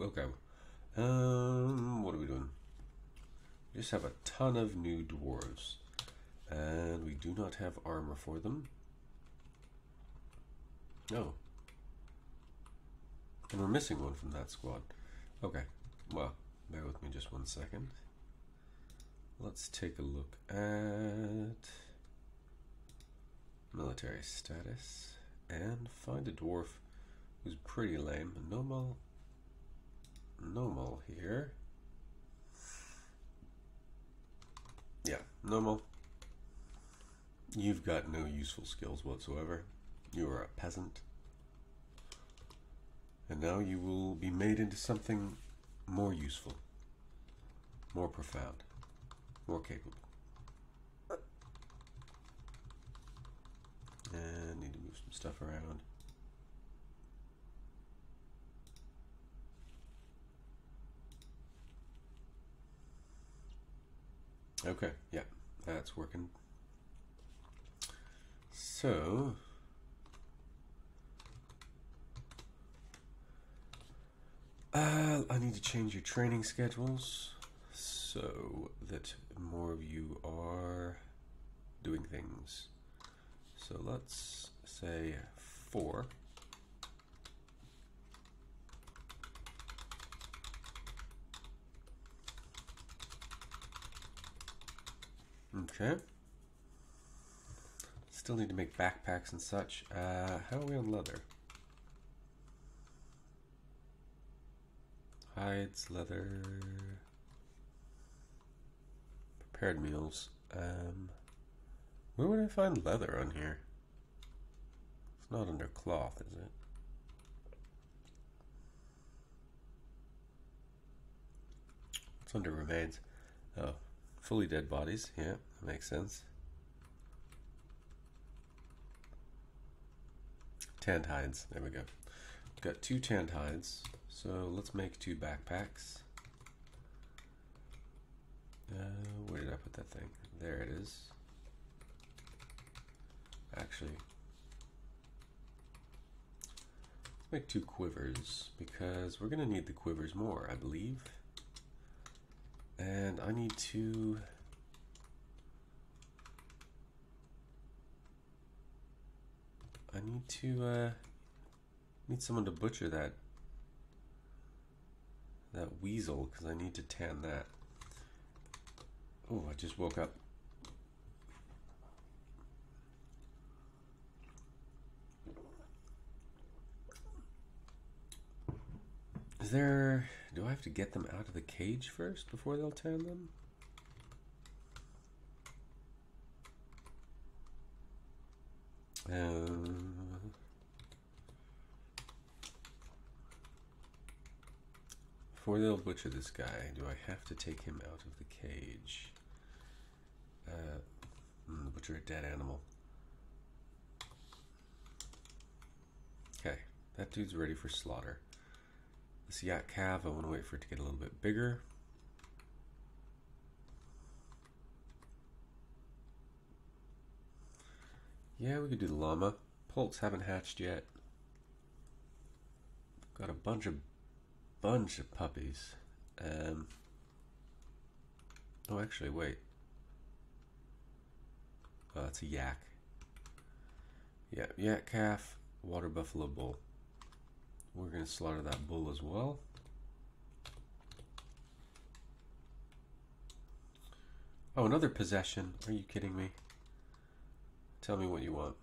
Okay. What are we doing? We just have a ton of new dwarves, and we do not have armor for them. No. And we're missing one from that squad. Okay, well, bear with me just 1 second. Let's take a look at military status and find a dwarf who's pretty lame. Normal here. Yeah, normal. You've got no useful skills whatsoever. You are a peasant. And now you will be made into something more useful, more profound, more capable. And need to move some stuff around. Okay, yeah, that's working. So I need to change your training schedules so that more of you are doing things. So let's say 4. Okay. Still need to make backpacks and such. How are we on leather? Hides, leather, prepared meals. Where would I find leather on here? It's not under cloth, is it? It's under remains. Oh, fully dead bodies. Yeah, that makes sense. Tanned hides. There we go. Got 2 tanned hides. So let's make 2 backpacks. Where did I put that thing? There it is. Actually, let's make 2 quivers because we're going to need the quivers more, I believe. And I need to... need someone to butcher that weasel because I need to tan that. Oh, I just woke up. Do I have to get them out of the cage first before they'll tan them? Before they'll butcher this guy, do I have to take him out of the cage? Butcher a dead animal. Okay, that dude's ready for slaughter. This yak calf, I want to wait for it to get a little bit bigger. Yeah, we could do the llama. Poults haven't hatched yet. Got a bunch of puppies. Oh, actually, wait. Oh, that's a yak. Yeah, yak calf, water buffalo bull. We're going to slaughter that bull as well. Oh, another possession. Are you kidding me? Tell me what you want.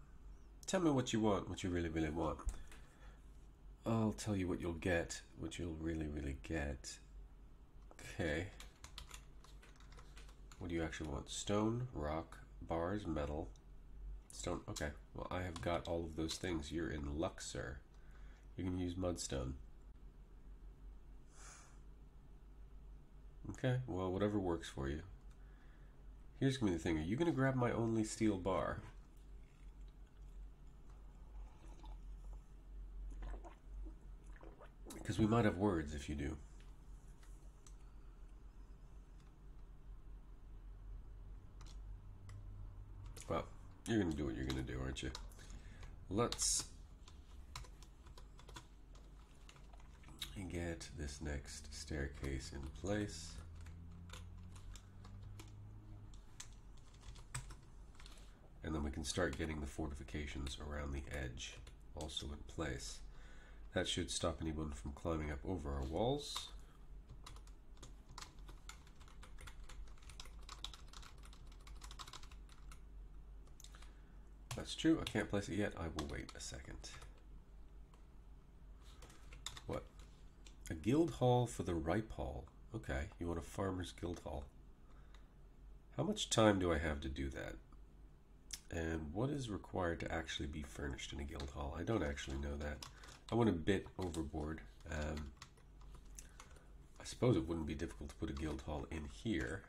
Tell me what you want, what you really, really want. I'll tell you what you'll get, what you'll really, really get. Okay. What do you actually want? Stone, rock, bars, metal, stone. Okay, well, I have got all of those things. You're in luck, sir. You can use mudstone. Okay, well, whatever works for you. Here's gonna be the thing. Are you gonna grab my only steel bar? Because we might have words if you do. Well, you're gonna do what you're gonna do, aren't you? Let's get this next staircase in place. And then we can start getting the fortifications around the edge also in place. That should stop anyone from climbing up over our walls. That's true, I can't place it yet. I will wait a second. What? A guild hall for the ripe hall. Okay, you want a farmer's guild hall. How much time do I have to do that? And what is required to actually be furnished in a guild hall? I don't actually know that. I went a bit overboard. I suppose it wouldn't be difficult to put a guild hall in here.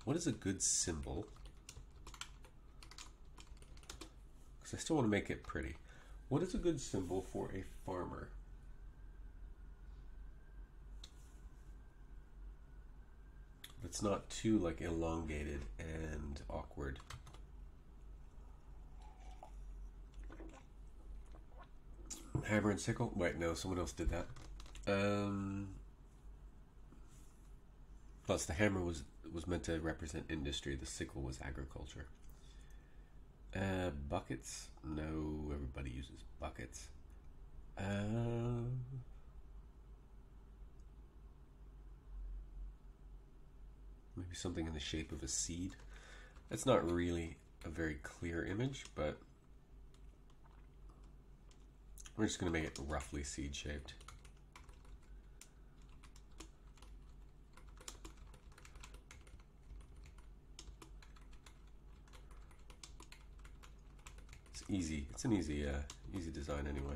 What is a good symbol? Because I still want to make it pretty. What is a good symbol for a farmer? It's not too like elongated and awkward. Hammer and sickle? Wait, no, someone else did that. Plus the hammer was meant to represent industry, the sickle was agriculture. Buckets? No, everybody uses buckets. Maybe something in the shape of a seed. That's not really a very clear image, but we're just going to make it roughly seed shaped. It's easy. It's an easy design anyway.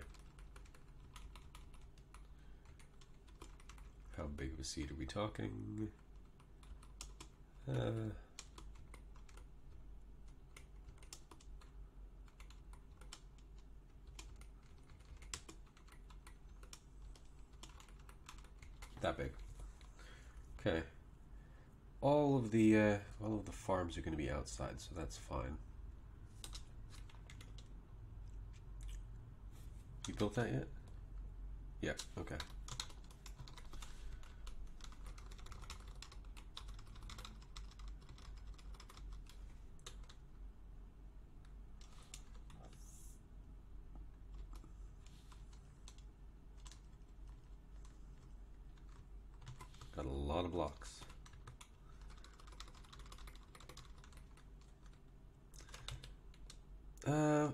How big of a seed are we talking? That big. Okay. All of the farms are going to be outside, so that's fine. You built that yet? Yeah. Okay. Got a lot of blocks.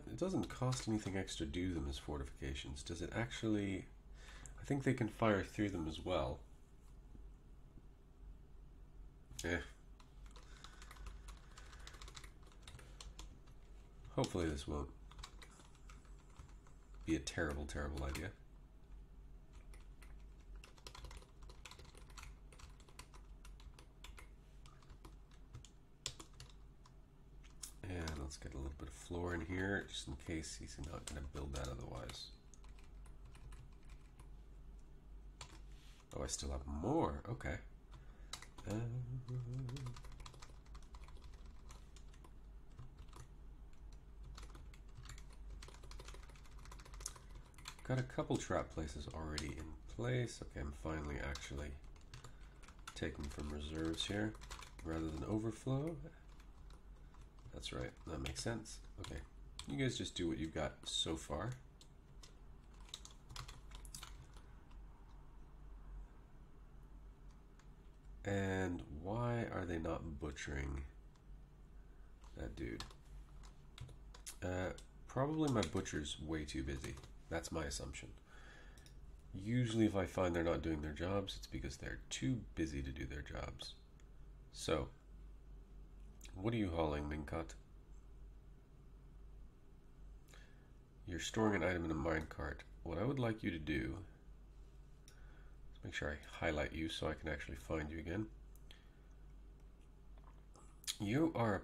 It doesn't cost anything extra to do them as fortifications. Does it actually? I think they can fire through them as well. Eh. Hopefully this won't be a terrible, terrible idea. And let's get a little bit of floor in here, just in case he's not going to build that otherwise. Oh, I still have more. Okay. Got a couple trap places already in place. Okay, I'm finally actually taking from reserves here rather than overflow. That's right, that makes sense. Okay, you guys just do what you've got so far. And why are they not butchering that dude? Probably my butcher's way too busy. That's my assumption. Usually if I find they're not doing their jobs, it's because they're too busy to do their jobs. So, what are you hauling, Minkot? You're storing an item in a minecart. What I would like you to do, let's make sure I highlight you so I can actually find you again. You are a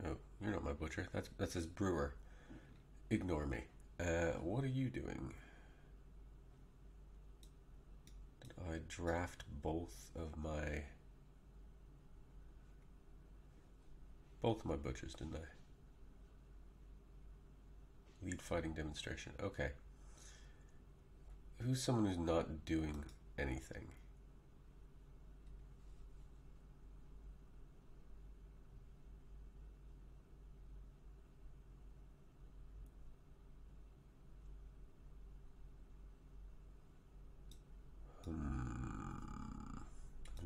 Oh, you're not my butcher. That says brewer. Ignore me. What are you doing? Did I draft both of my butchers, didn't I? Lead fighting demonstration. Okay. Who's someone who's not doing anything?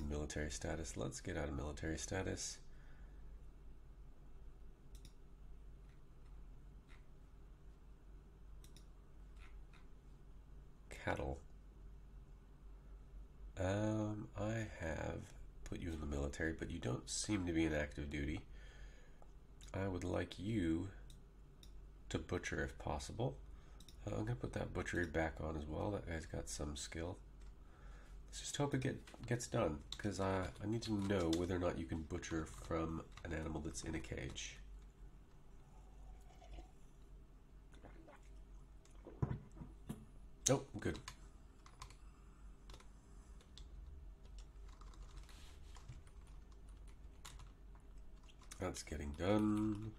Military status. Let's get out of military status. Cattle. I have put you in the military, but you don't seem to be in active duty. I would like you to butcher if possible. I'm going to put that butchery back on as well. That guy's got some skill. Let's just hope it gets done, because I need to know whether or not you can butcher from an animal that's in a cage. Oh, good. That's getting done.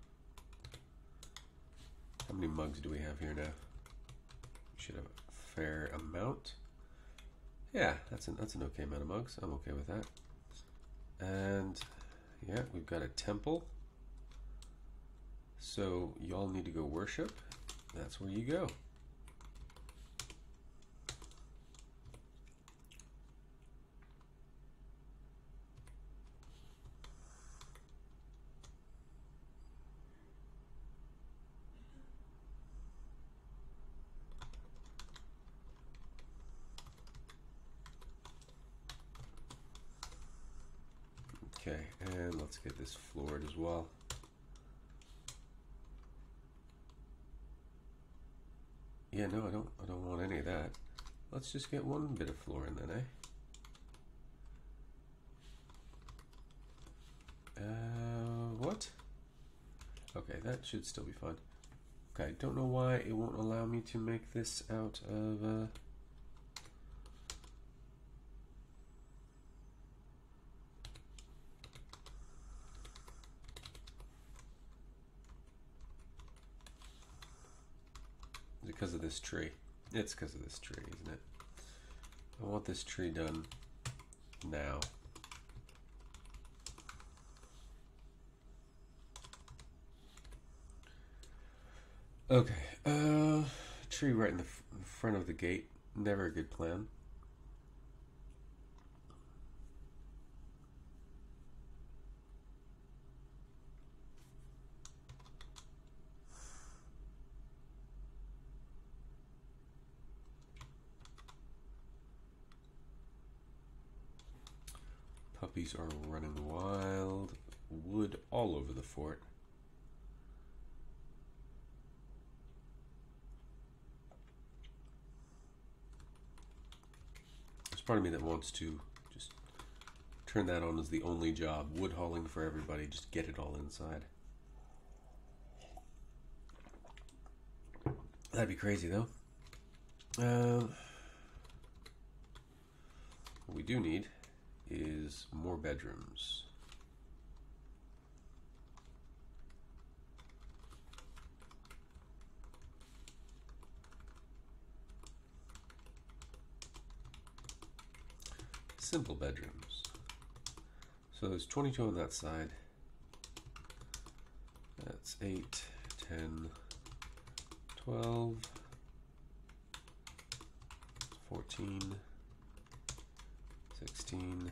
How many mugs do we have here now? We should have a fair amount. Yeah, that's an okay amount of mugs. I'm okay with that. And yeah, we've got a temple. So y'all need to go worship. That's where you go. Okay, and let's get this floored as well. Yeah, no, I don't want any of that. Let's just get one bit of floor in then, eh? What? Okay, that should still be fine. Okay, don't know why it won't allow me to make this out of because of this tree. It's because of this tree, isn't it? I want this tree done now. Okay, tree right in the front of the gate. Never a good plan. Puppies are running wild. Wood all over the fort. There's part of me that wants to just turn that on as the only job. Wood hauling for everybody. Just get it all inside. That'd be crazy though. What we do need is more bedrooms. Simple bedrooms. So there's 22 on that side. That's 8, 10, 12, 14, 16,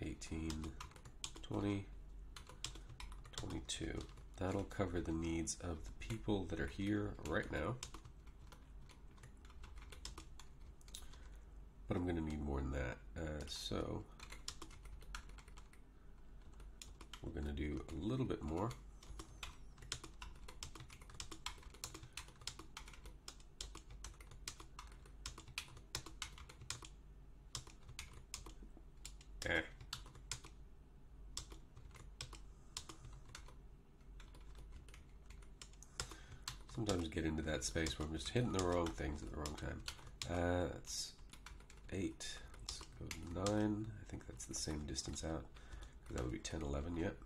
18, 20, 22. That'll cover the needs of the people that are here right now. But I'm going to need more than that. So we're going to do a little bit more. Sometimes get into that space where I'm just hitting the wrong things at the wrong time. That's 8. Let's Go 9. I think that's the same distance out. That would be 10, 11, yep.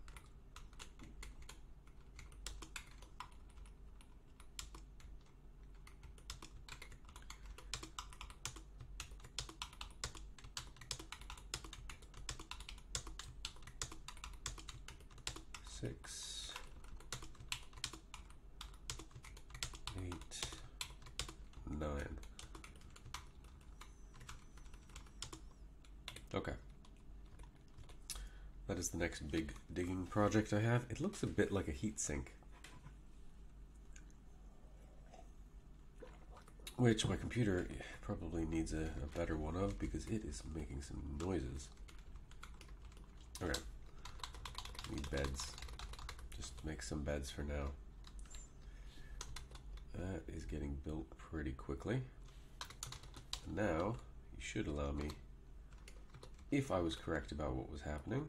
Six, 8, 9. Okay. That is the next big digging project I have. It looks a bit like a heat sink, which my computer probably needs a better one of because it is making some noises. Okay. Need beds. Just make some beds for now. That is getting built pretty quickly. And now, you should allow me, if I was correct about what was happening.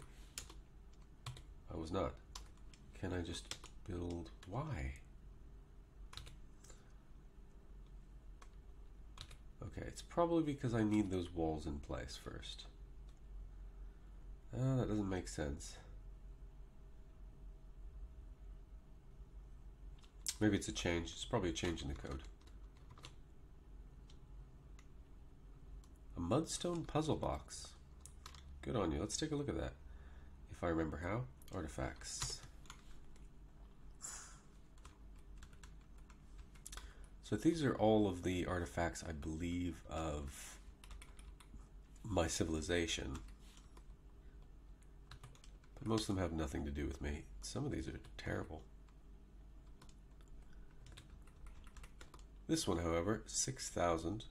I was not. Can I just build? Why? Okay, it's probably because I need those walls in place first. That doesn't make sense. Maybe it's a change. It's probably a change in the code. A Mudstone Puzzle Box. Good on you. Let's take a look at that. If I remember how. Artifacts. So these are all of the artifacts, I believe, of my civilization. But most of them have nothing to do with me. Some of these are terrible. This one, however, 6,000.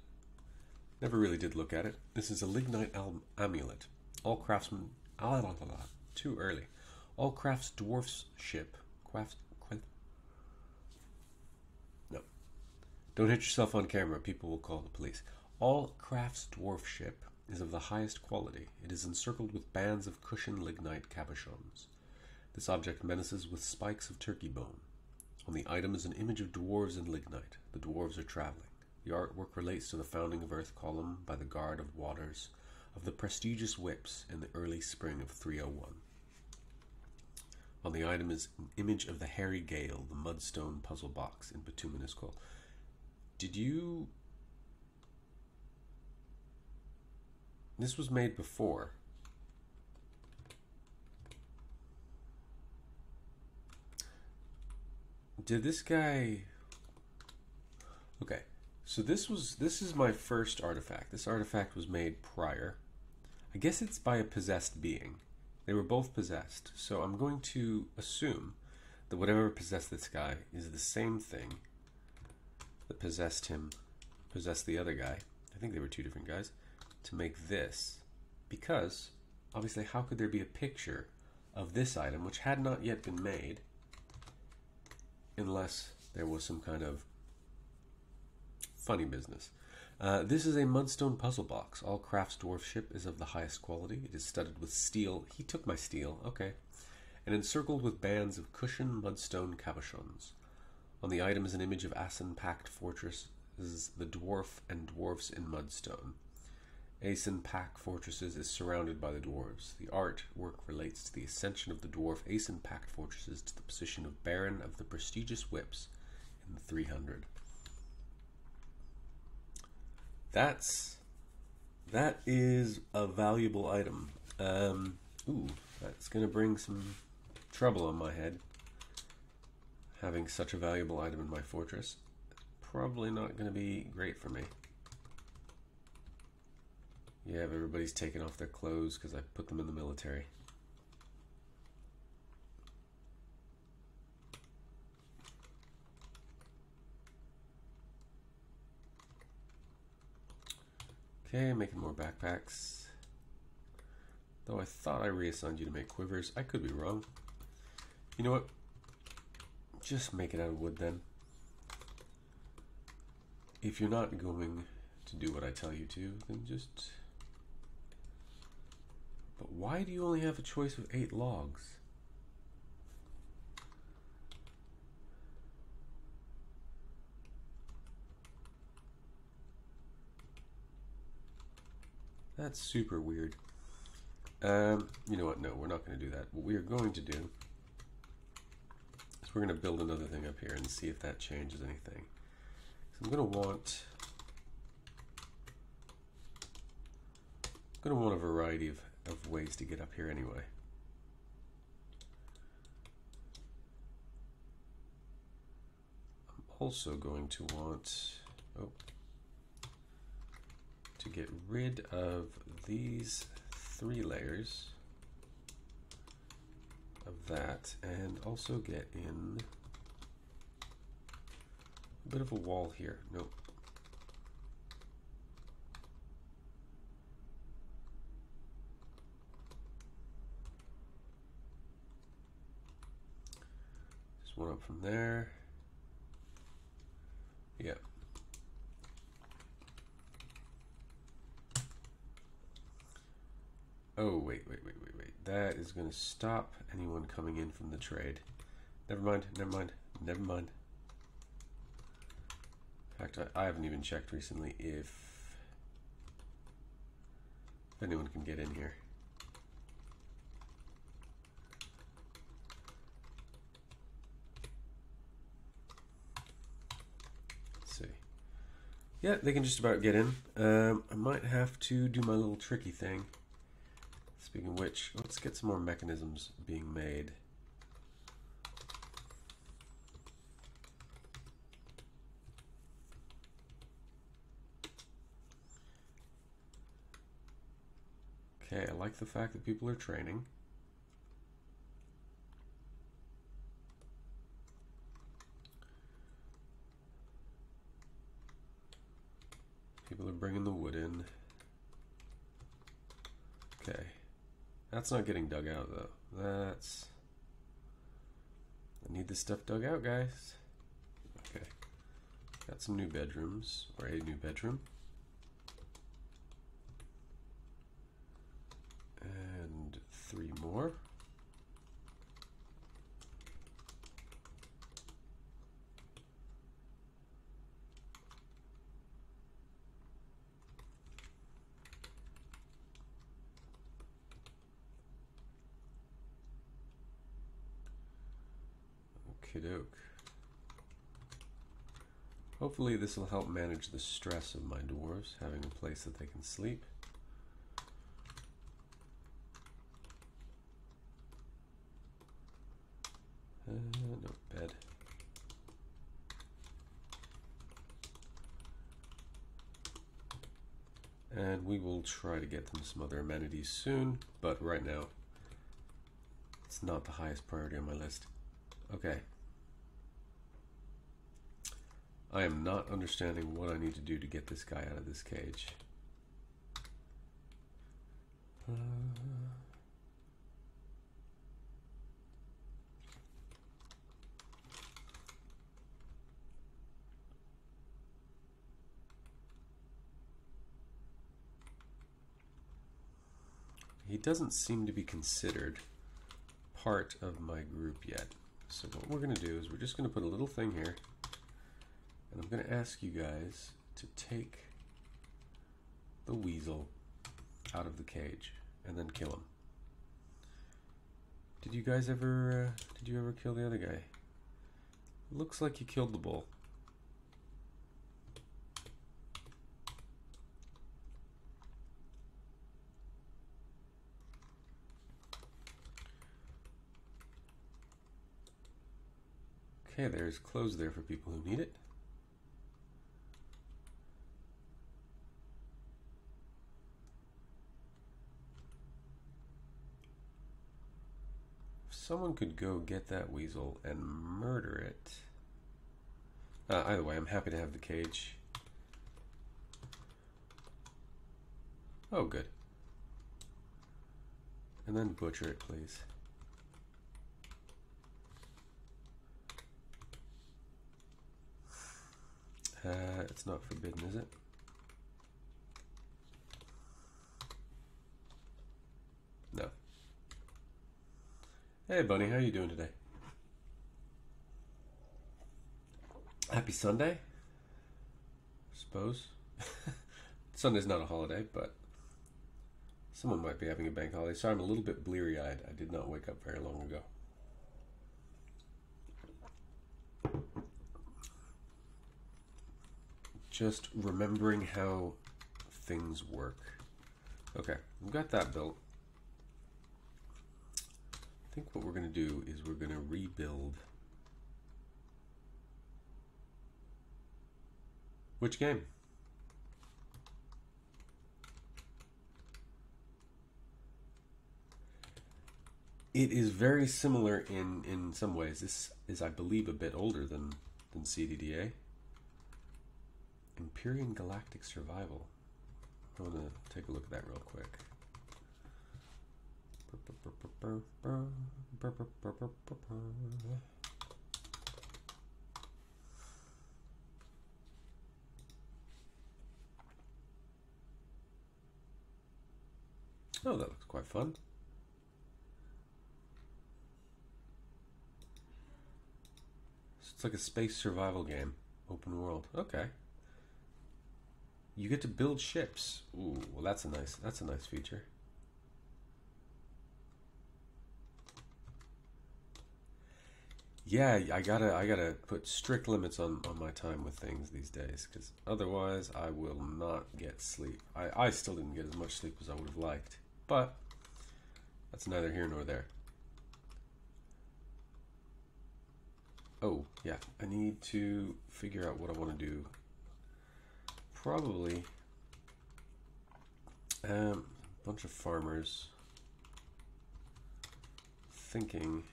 Never really did look at it. This is a lignite amulet. All craftsmen... Too early. All crafts dwarf's ship. No. Don't hit yourself on camera. People will call the police. All crafts dwarf ship is of the highest quality. It is encircled with bands of cushion lignite cabochons. This object menaces with spikes of turkey bone. On the item is an image of dwarves and lignite. The dwarves are traveling. The artwork relates to the founding of Earth Column by the Guard of Waters of the prestigious whips in the early spring of 301. On the item is an image of the Hairy Gale, the Mudstone Puzzle Box in bituminous coal. Did you... This was made before. Did this guy... Okay, so this is my first artifact. This artifact was made prior. I guess it's by a possessed being. They were both possessed, so I'm going to assume that whatever possessed this guy is the same thing that possessed him, possessed the other guy. I think they were two different guys, to make this. Because, obviously, how could there be a picture of this item, which had not yet been made, unless there was some kind of funny business. This is a Mudstone Puzzle Box. All crafts dwarf ship is of the highest quality. It is studded with steel. He took my steel, okay. And encircled with bands of cushion mudstone cabochons. On the item is an image of Asen-packed fortresses, the dwarf and dwarfs in mudstone. Asen-packed fortresses is surrounded by the dwarves. The artwork relates to the ascension of the dwarf Asen-packed fortresses to the position of Baron of the prestigious whips in the 300. That is a valuable item. Ooh, that's gonna bring some trouble on my head. Having such a valuable item in my fortress. Probably not gonna be great for me. Yeah, everybody's taking off their clothes because I put them in the military. Okay, making more backpacks. Though I thought I reassigned you to make quivers. I could be wrong. You know what? Just make it out of wood then. If you're not going to do what I tell you to, then just... But why do you only have a choice of 8 logs? That's super weird. You know what? No, we're not going to do that. What we are going to do is we're going to build another thing up here and see if that changes anything. So I'm going to want a variety of ways to get up here anyway. I'm also going to want to get rid of these 3 layers of that, and also get in a bit of a wall here. Nope. Just one up from there. Yeah. Oh, wait. That is going to stop anyone coming in from the trade. Never mind. In fact, I haven't even checked recently if anyone can get in here. Let's see. Yeah, they can just about get in. I might have to do my little tricky thing. Speaking of which, let's get some more mechanisms being made. Okay, I like the fact that people are training. People are bringing the wood in. Okay. That's not getting dug out, though. I need this stuff dug out, guys. Okay. Got some new bedrooms, or a new bedroom. And 3 more. Okey-doke. Hopefully this will help manage the stress of my dwarves, having a place that they can sleep. No bed. And we will try to get them some other amenities soon, but right now it's not the highest priority on my list. Okay. I am not understanding what I need to do to get this guy out of this cage. He doesn't seem to be considered part of my group yet. So what we're going to do is we're just going to put a little thing here. And I'm going to ask you guys to take the weasel out of the cage and then kill him. Did you guys ever, did you ever kill the other guy? Looks like you killed the bull. Okay, there's clothes there for people who need it. Someone could go get that weasel and murder it. Either way, I'm happy to have the cage. Oh, good. And then butcher it, please. It's not forbidden, is it? No. Hey, Bunny, how are you doing today? Happy Sunday, I suppose. Sunday's not a holiday, but Someone might be having a bank holiday. Sorry, I'm a little bit bleary-eyed. I did not wake up very long ago. Just remembering how things work. Okay, we've got that built. I think what we're going to do is we're going to rebuild. Which game? It is very similar in some ways. This is, I believe, a bit older than CDDA. Empyrean Galactic Survival. I want to take a look at that real quick. Oh, that looks quite fun. It's like a space survival game, open world. Okay. You get to build ships. Ooh, well that's a nice feature. Yeah, I gotta put strict limits on my time with things these days, because otherwise I will not get sleep. I still didn't get as much sleep as I would have liked, but that's neither here nor there. Oh, yeah, I need to figure out what I want to do. Probably a bunch of farmers thinking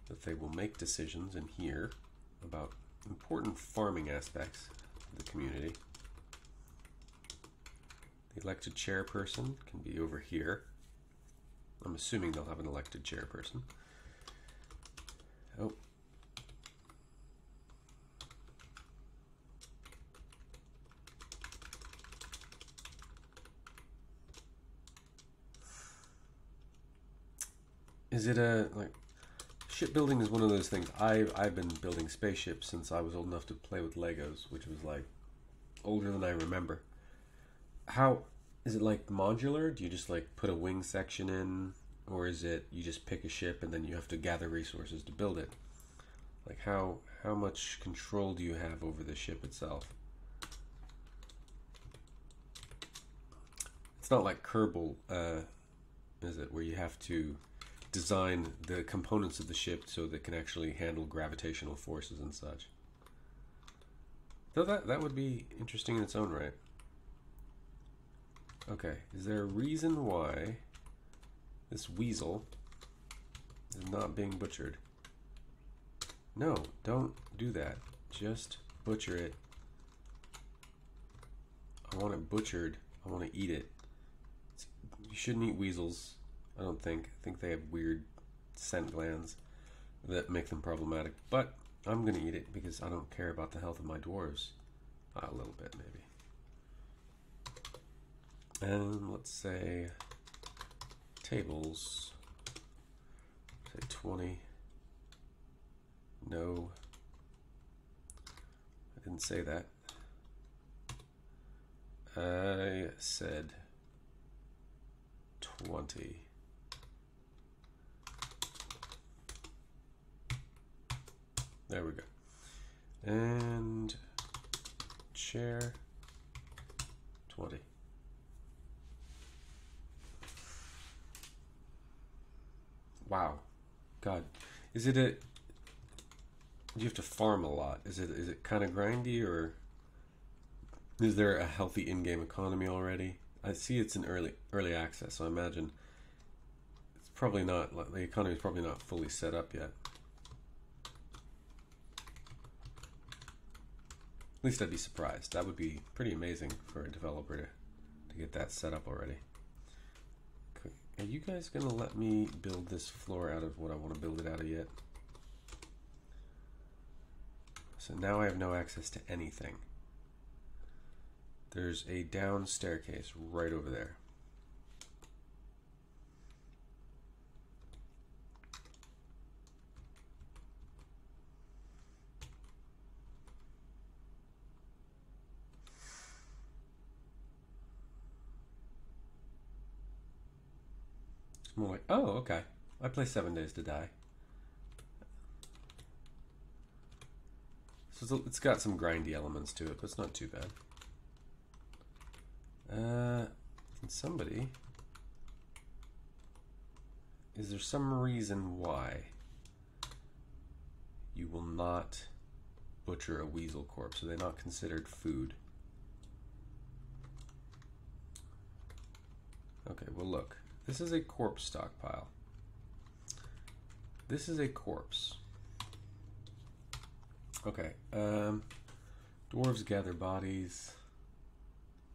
that they will make decisions in here about important farming aspects of the community. The elected chairperson can be over here. I'm assuming they'll have an elected chairperson. Oh. Is it a, like, shipbuilding is one of those things. I've been building spaceships since I was old enough to play with Legos, which was like older than I remember. How is it, like modular? Do you just like put a wing section in, or is it you just pick a ship and then you have to gather resources to build it? Like how much control do you have over the ship itself? It's not like Kerbal, is it, where you have to design the components of the ship so that it can actually handle gravitational forces and such. Though that would be interesting in its own right. Okay, is there a reason why this weasel is not being butchered? No, don't do that. Just butcher it. I want it butchered. I want to eat it. You shouldn't eat weasels, I don't think. I think they have weird scent glands that make them problematic. But I'm going to eat it because I don't care about the health of my dwarves. A little bit, maybe. And let's say tables. Say 20. No. I didn't say that. I said 20. There we go. And chair 20. Wow. God. Is it a... Do you have to farm a lot? Is it kind of grindy, or is there a healthy in-game economy already? I see it's in early access, so I imagine it's probably not, the economy is probably not fully set up yet. At least I'd be surprised. That would be pretty amazing for a developer to get that set up already. Are you guys gonna let me build this floor out of what I want to build it out of yet? So now I have no access to anything. There's a down staircase right over there. It's more like, oh, okay. I play 7 Days to Die. So it's got some grindy elements to it, but it's not too bad. Can somebody... Is there some reason why you will not butcher a weasel corpse? Are they not considered food? Okay, well look. This is a corpse stockpile. This is a corpse. Okay, dwarves gather bodies.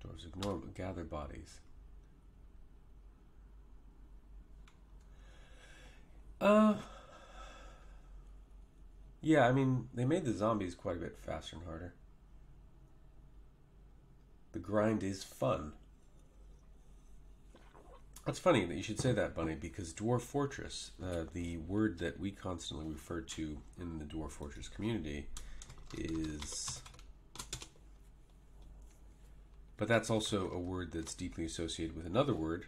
Dwarves gather bodies. Yeah, I mean, they made the zombies quite a bit faster and harder. The grind is fun. That's funny that you should say that, Bunny, because Dwarf Fortress, the word that we constantly refer to in the Dwarf Fortress community is... But that's also a word that's deeply associated with another word,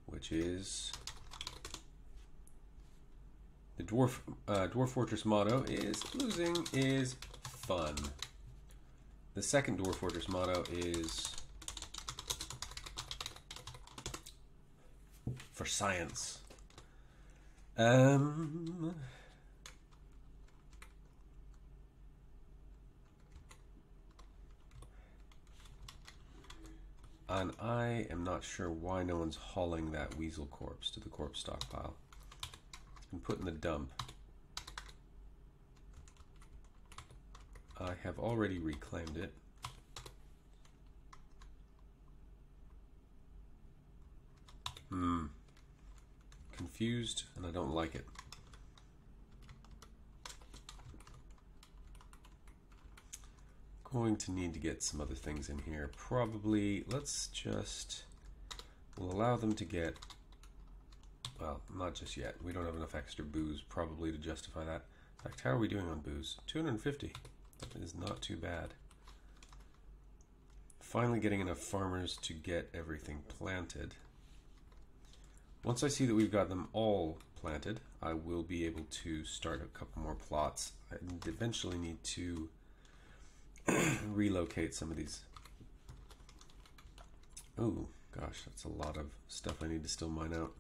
which is... The Dwarf Fortress motto is, losing is fun. The second Dwarf Fortress motto is... for science. And I am not sure why no one's hauling that weasel corpse to the corpse stockpile. It's been put in the dump. I have already reclaimed it. Confused, and I don't like it. Going to need to get some other things in here. Probably, we'll allow them to get, well, not just yet. We don't have enough extra booze probably to justify that. In fact, how are we doing on booze? 250. That is not too bad. Finally getting enough farmers to get everything planted. Once I see that we've got them all planted, I will be able to start a couple more plots. I eventually need to relocate some of these. Oh gosh, that's a lot of stuff I need to still mine out.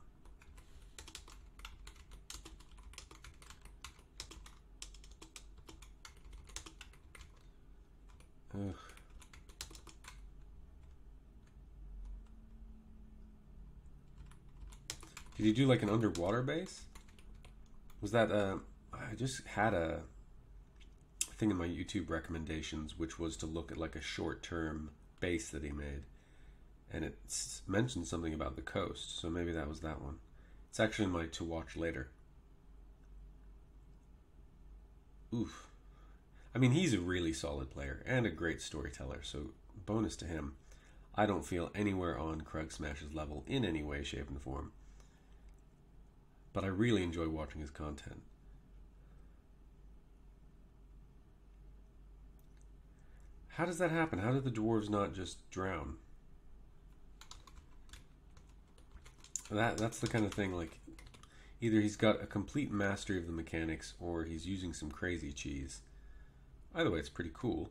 Ugh. Did you do like an underwater base? Was that I just had a thing in my YouTube recommendations which was to look at like a short-term base that he made, and it mentioned something about the coast, so maybe that was that one. It's actually in my to watch later. Oof. I mean, he's a really solid player and a great storyteller, so bonus to him. I don't feel anywhere on Krug Smash's level in any way, shape, and form. But I really enjoy watching his content. How does that happen? How did the dwarves not just drown? That's the kind of thing, like, either he's got a complete mastery of the mechanics or he's using some crazy cheese. Either way, it's pretty cool,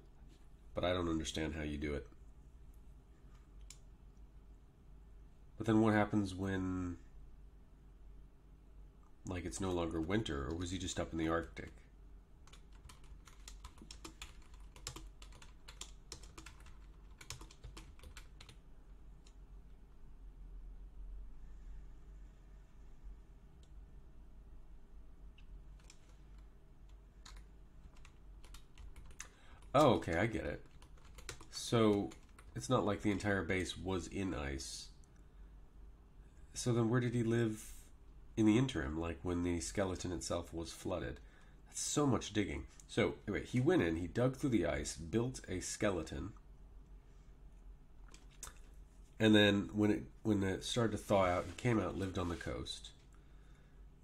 but I don't understand how you do it. But then what happens when... like it's no longer winter, or was he just up in the Arctic? Oh, okay, I get it. So it's not like the entire base was in ice. So then where did he live in the interim, like when the skeleton itself was flooded? That's so much digging. So anyway, he went in, he dug through the ice, built a skeleton, and then when it started to thaw out, he came out, lived on the coast.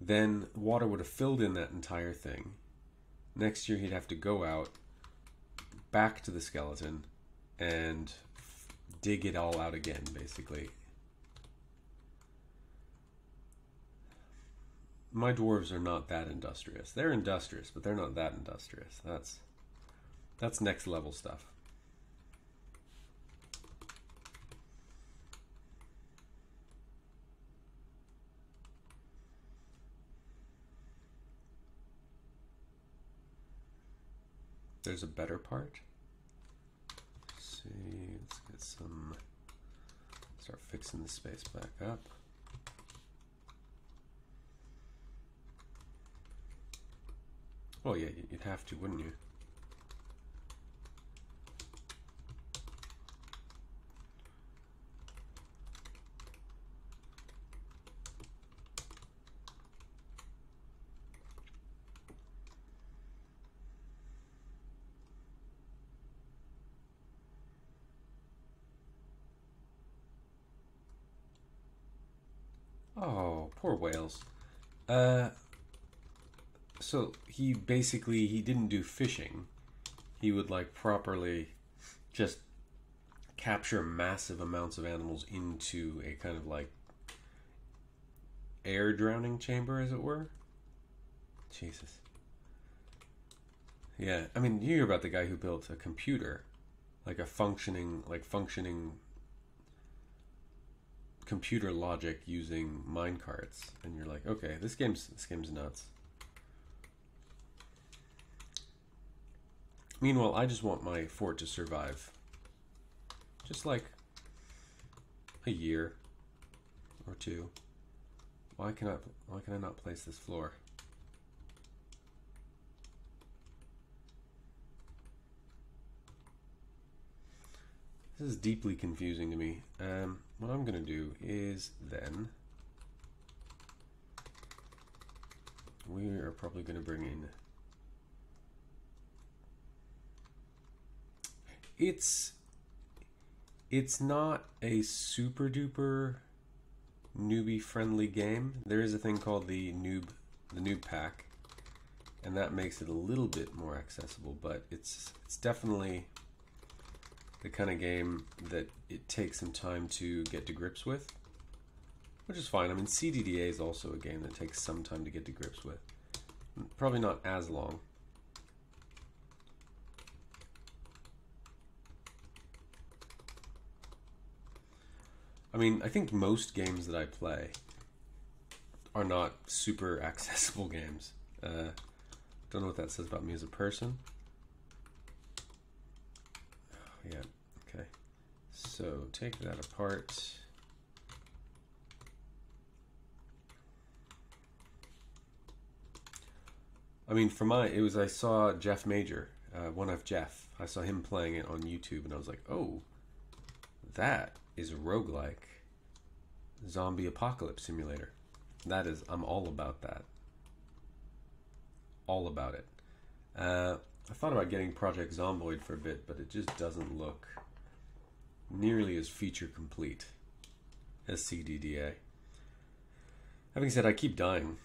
Then water would have filled in that entire thing. Next year he'd have to go out back to the skeleton and dig it all out again, basically. my dwarves are not that industrious. They're industrious, but they're not that industrious. That's next level stuff. There's a better part. Let's see, let's get some, start fixing the space back up. Well, yeah, you'd have to, wouldn't you? Oh, poor whales. So he didn't do fishing. He would like properly just capture massive amounts of animals into a kind of like air drowning chamber, as it were. Jesus. Yeah, I mean, you hear about the guy who built a computer, like a functioning computer logic using minecarts, and you're like, okay, this game's nuts. Meanwhile, I just want my fort to survive. Just like a year or two. Why can I not place this floor? This is deeply confusing to me. What I'm gonna do is then we are probably gonna bring in. It's not a super duper newbie friendly game. There is a thing called the noob pack, and that makes it a little bit more accessible, but it's definitely the kind of game that it takes some time to get to grips with, which is fine. I mean, CDDA is also a game that takes some time to get to grips with. Probably not as long. I mean, I think most games that I play are not super accessible games. Don't know what that says about me as a person. Oh, yeah, okay. So take that apart. I mean, I saw Jeff Major, One of Jeff. I saw him playing it on YouTube, and I was like, oh, that is a roguelike zombie apocalypse simulator. I'm all about that. All about it. I thought about getting Project Zomboid for a bit, but it just doesn't look nearly as feature complete as CDDA. Having said, I keep dying.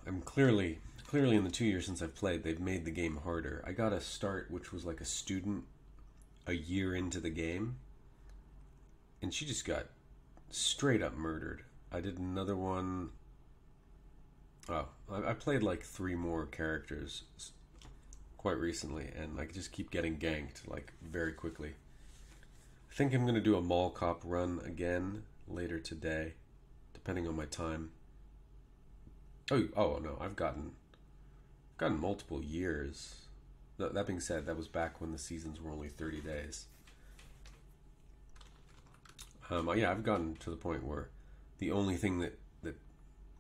I'm clearly in the 2 years since I've played, they've made the game harder. I got a start, which was like a student a year into the game, and she just got straight up murdered. I did another one. Oh, I played like 3 more characters quite recently, and I just keep getting ganked like very quickly. I think I'm gonna do a mall cop run again later today, depending on my time. Oh no, I've gotten multiple years. That being said, that was back when the seasons were only 30 days. Yeah, I've gotten to the point where the only thing that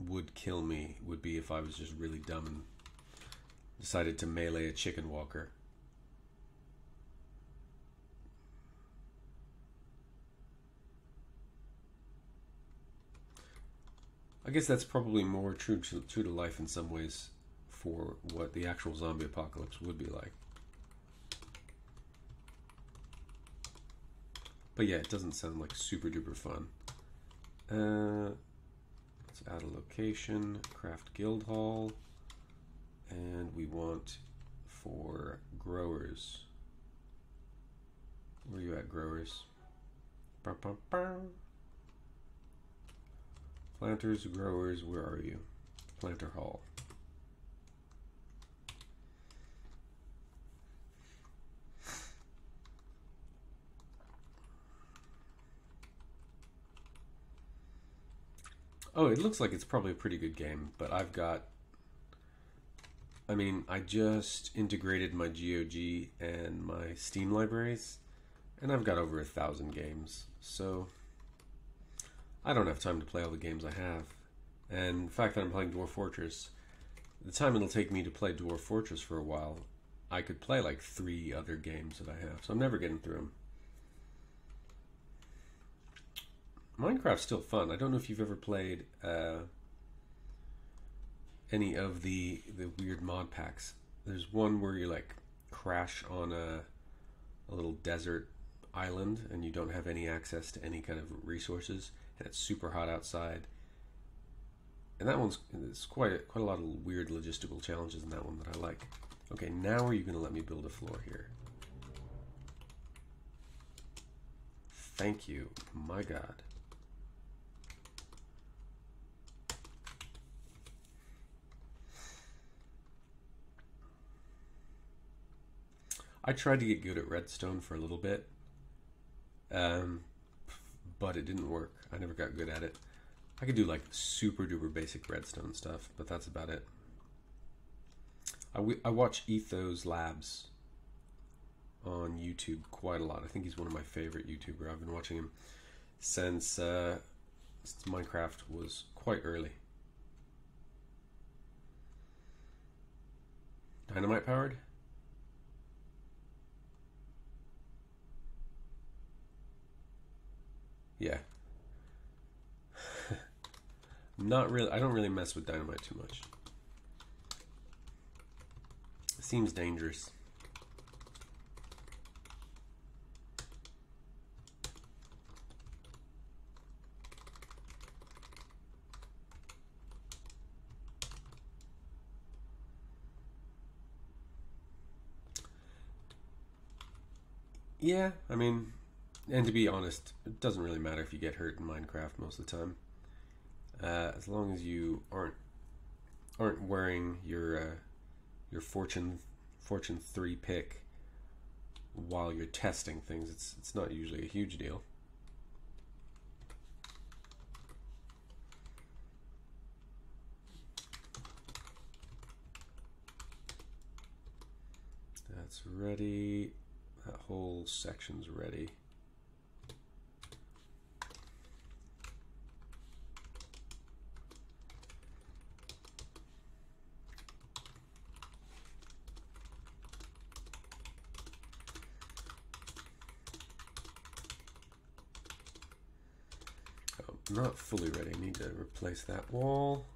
would kill me would be if I was just really dumb and decided to melee a chicken walker. I guess that's probably more true to life in some ways for what the actual zombie apocalypse would be like. But yeah, it doesn't sound like super duper fun. Let's add a location, craft guild hall, and we want for growers. Where are you at, growers? Bah, bah, bah. Planters, growers, where are you? Planter Hall. Oh, it looks like it's probably a pretty good game, but I've got... I mean, I just integrated my GOG and my Steam libraries, and I've got over 1,000 games, so I don't have time to play all the games I have. And the fact that I'm playing Dwarf Fortress, the time it'll take me to play Dwarf Fortress for a while, I could play like 3 other games that I have, so I'm never getting through them. Minecraft's still fun. I don't know if you've ever played any of the weird mod packs. There's one where you like crash on a little desert island and you don't have any access to any kind of resources, and it's super hot outside. And that one's quite a lot of weird logistical challenges in that one that I like. Okay, now are you going to let me build a floor here? Thank you. My God. I tried to get good at redstone for a little bit, but it didn't work. I never got good at it. I could do like super duper basic redstone stuff, but that's about it. I watch Ethos Labs on YouTube quite a lot. I think he's one of my favorite YouTubers. I've been watching him since Minecraft was quite early. Dynamite powered? Yeah. Not really. I don't really mess with dynamite too much. It seems dangerous. Yeah, I mean, and to be honest, it doesn't really matter if you get hurt in Minecraft most of the time. As long as you aren't wearing your Fortune 3 pick while you're testing things, it's not usually a huge deal. That's ready. That whole section's ready. Oh, not fully ready. I need to replace that wall.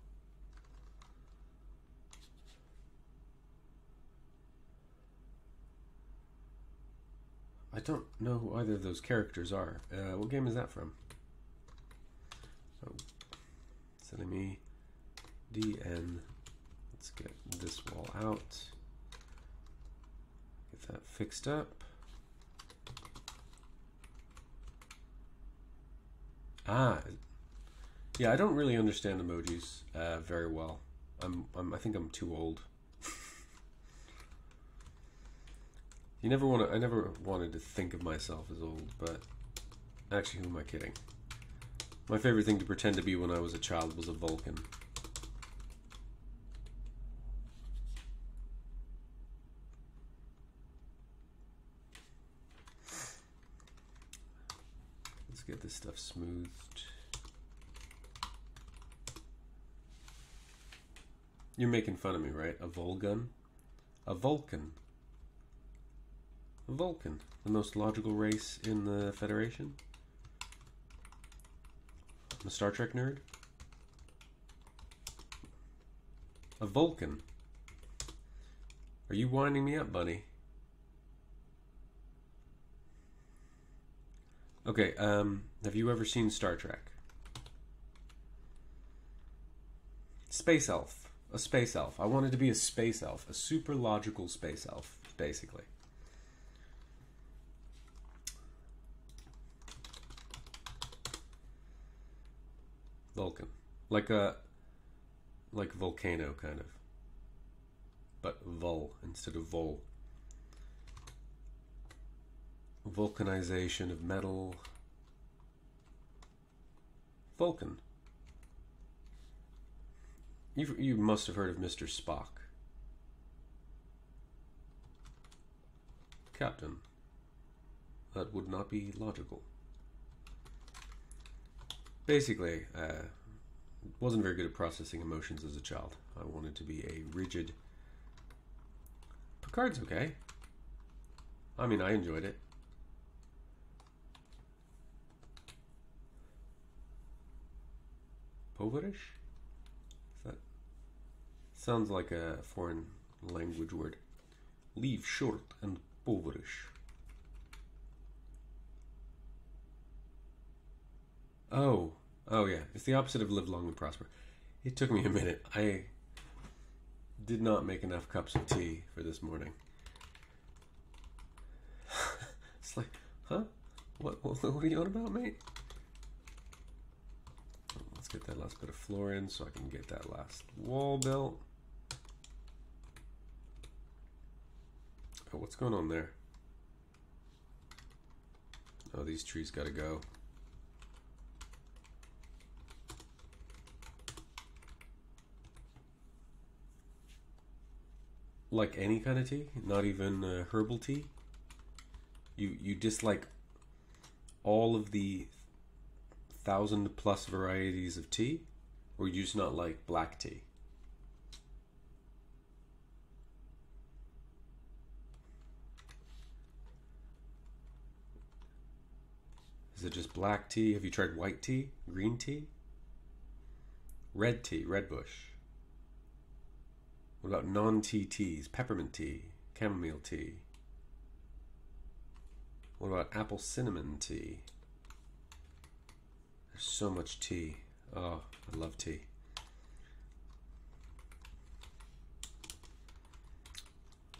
I don't know who either of those characters are. What game is that from? Oh, sending me DN. Let's get this wall out. Get that fixed up. Ah, yeah. I don't really understand emojis very well. I think I'm too old. I never wanted to think of myself as old, but actually, who am I kidding? My favorite thing to pretend to be when I was a child was a Vulcan. Let's get this stuff smoothed. You're making fun of me, right? A Volgun? A Vulcan. A Vulcan, the most logical race in the Federation? I'm a Star Trek nerd? A Vulcan. Are you winding me up, buddy? Okay, have you ever seen Star Trek? Space elf. A space elf. I wanted to be a space elf. A super logical space elf, basically. Vulcan. Like a like volcano, kind of. But vol instead of vol. Vulcanization of metal. Vulcan. You must have heard of Mr. Spock. Captain. That would not be logical. Basically, wasn't very good at processing emotions as a child. I wanted to be a rigid... Picard's okay. I mean, I enjoyed it. Poverish? That sounds like a foreign language word. Leave short and poverish. Oh yeah. It's the opposite of live long and prosper. It took me a minute. I did not make enough cups of tea for this morning. It's like, huh? What are you on about, mate? Let's get that last bit of floor in so I can get that last wall built. Oh, what's going on there? Oh, these trees gotta go. Like any kind of tea? Not even herbal tea? You dislike all of the 1,000+ varieties of tea? Or you just not like black tea? Is it just black tea? Have you tried white tea? Green tea? Red tea, red bush. What about non-tea teas? Peppermint tea, chamomile tea. What about apple cinnamon tea? There's so much tea. Oh, I love tea.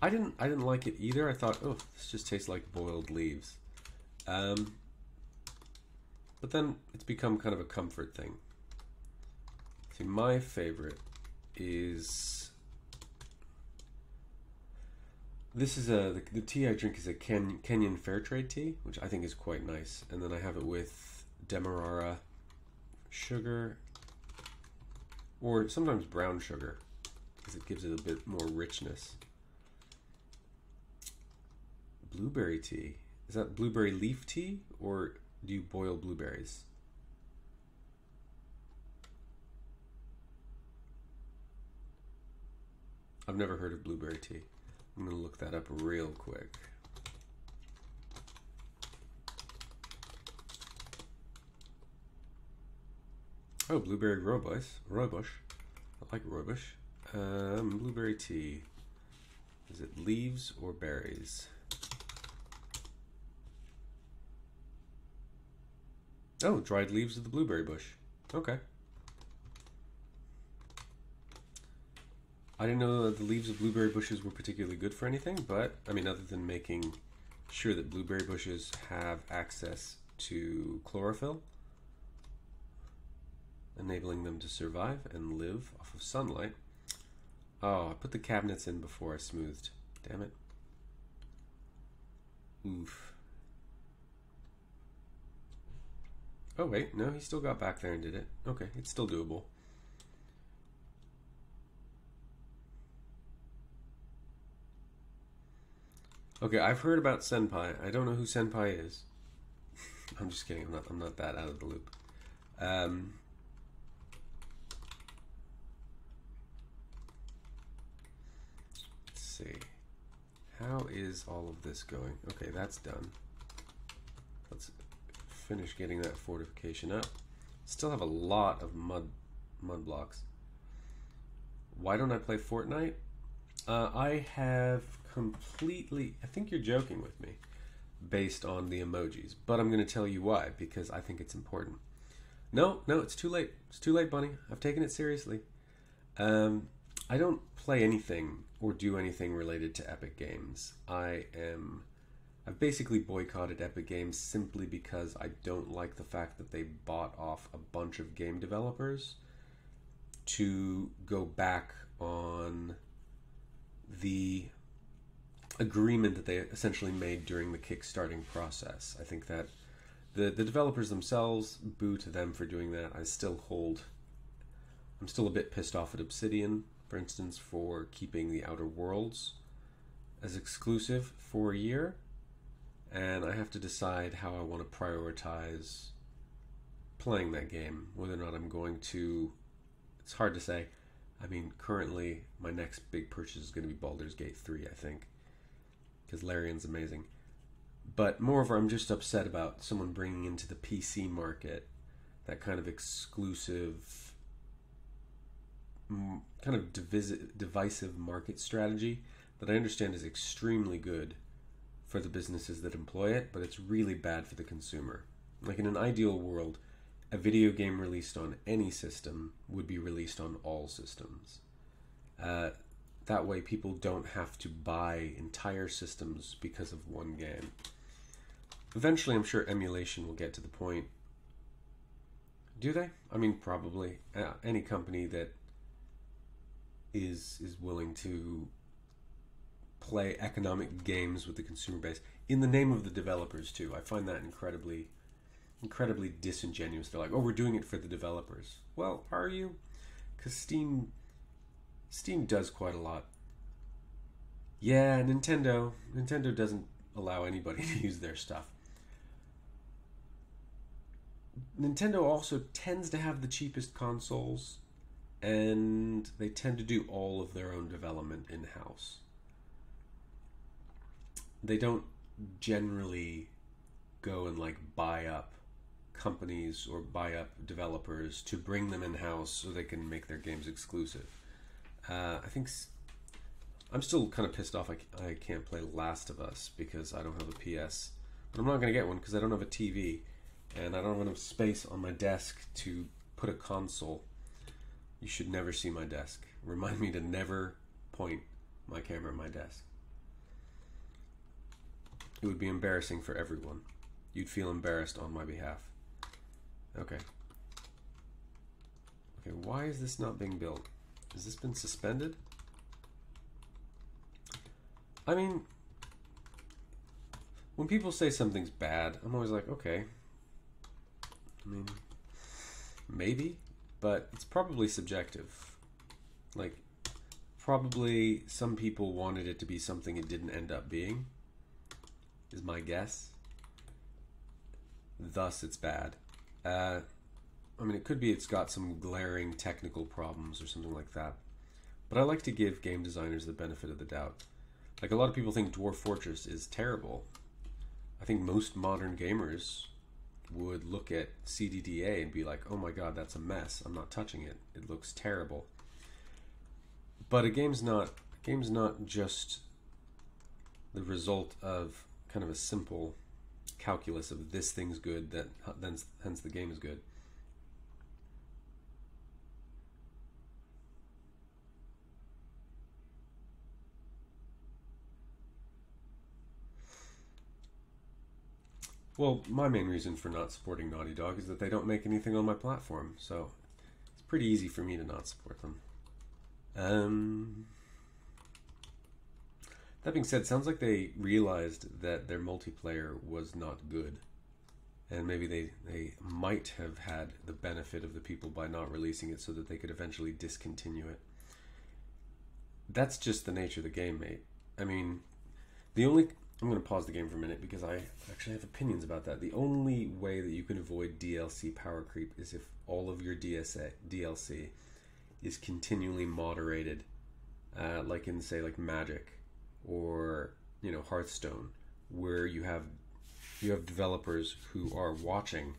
I didn't like it either. I thought, oh, this just tastes like boiled leaves. But then it's become kind of a comfort thing. See, my favorite is... This is the tea I drink is a Kenyan fair trade tea, which I think is quite nice. And then I have it with Demerara sugar, or sometimes brown sugar, because it gives it a bit more richness. Blueberry tea. Is that blueberry leaf tea, or do you boil blueberries? I've never heard of blueberry tea. I'm going to look that up real quick. Oh, blueberry rooibos. Rooibos. I like rooibos. Blueberry tea. Is it leaves or berries? Oh, dried leaves of the blueberry bush. Okay. I didn't know that the leaves of blueberry bushes were particularly good for anything, but, I mean, other than making sure that blueberry bushes have access to chlorophyll, enabling them to survive and live off of sunlight. Oh, I put the cabinets in before I smoothed. Damn it. Oof. Oh, wait, no, he still got back there and did it. Okay, it's still doable. Okay, I've heard about Senpai. I don't know who Senpai is. I'm just kidding. I'm not that out of the loop. Let's see. How is all of this going? Okay, that's done. Let's finish getting that fortification up. Still have a lot of mud blocks. Why don't I play Fortnite? I have completely... I think you're joking with me based on the emojis, but I'm going to tell you why, because I think it's important. No, it's too late. It's too late, Bunny. I've taken it seriously. I don't play anything or do anything related to Epic Games. I've basically boycotted Epic Games simply because I don't like the fact that they bought off a bunch of game developers to go back on the agreement that they essentially made during the kickstarting process. I think that the developers themselves, boo to them for doing that. I'm still a bit pissed off at Obsidian, for instance, for keeping the Outer Worlds as exclusive for a year. And I have to decide how I want to prioritize playing that game, whether or not I'm going to... It's hard to say. I mean, currently, my next big purchase is going to be Baldur's Gate 3, I think, because Larian's amazing. But moreover, I'm just upset about someone bringing into the PC market that kind of exclusive, kind of divisive market strategy that I understand is extremely good for the businesses that employ it, but it's really bad for the consumer. Like, in an ideal world, a video game released on any system would be released on all systems. That way people don't have to buy entire systems because of one game. Eventually, I'm sure emulation will get to the point. Do they? I mean, probably. Any company that is willing to play economic games with the consumer base in the name of the developers too. I find that incredibly disingenuous. They're like, oh, we're doing it for the developers. Well, are you? Because Steam does quite a lot. Yeah, Nintendo doesn't allow anybody to use their stuff. Nintendo also tends to have the cheapest consoles, and they tend to do all of their own development in-house. They don't generally go and like buy up companies or buy up developers to bring them in-house so they can make their games exclusive. I think I'm still kind of pissed off I can't play Last of Us because I don't have a PS. But I'm not going to get one because I don't have a TV and I don't have enough space on my desk to put a console. You should never see my desk. Remind me to never point my camera at my desk. It would be embarrassing for everyone. You'd feel embarrassed on my behalf. Okay. Okay, why is this not being built? Has this been suspended? I mean, when people say something's bad, I'm always like, okay. I mean, maybe, but it's probably subjective. Like, probably some people wanted it to be something it didn't end up being, is my guess. Thus, it's bad. I mean, it could be it's got some glaring technical problems or something like that. But I like to give game designers the benefit of the doubt. Like, a lot of people think Dwarf Fortress is terrible. I think most modern gamers would look at CDDA and be like, oh my god, that's a mess. I'm not touching it. It looks terrible. But a game's not just the result of kind of a simple calculus of this thing's good, that hence the game is good. Well, my main reason for not supporting Naughty Dog is that they don't make anything on my platform, so it's pretty easy for me to not support them. That being said, sounds like they realized that their multiplayer was not good. And maybe they might have had the benefit of the people by not releasing it so that they could eventually discontinue it. That's just the nature of the game, mate. I mean, I'm going to pause the game for a minute because I actually have opinions about that. The only way that you can avoid DLC power creep is if all of your DLC is continually moderated, like in, say, like Magic or, you know, Hearthstone, where you have developers who are watching.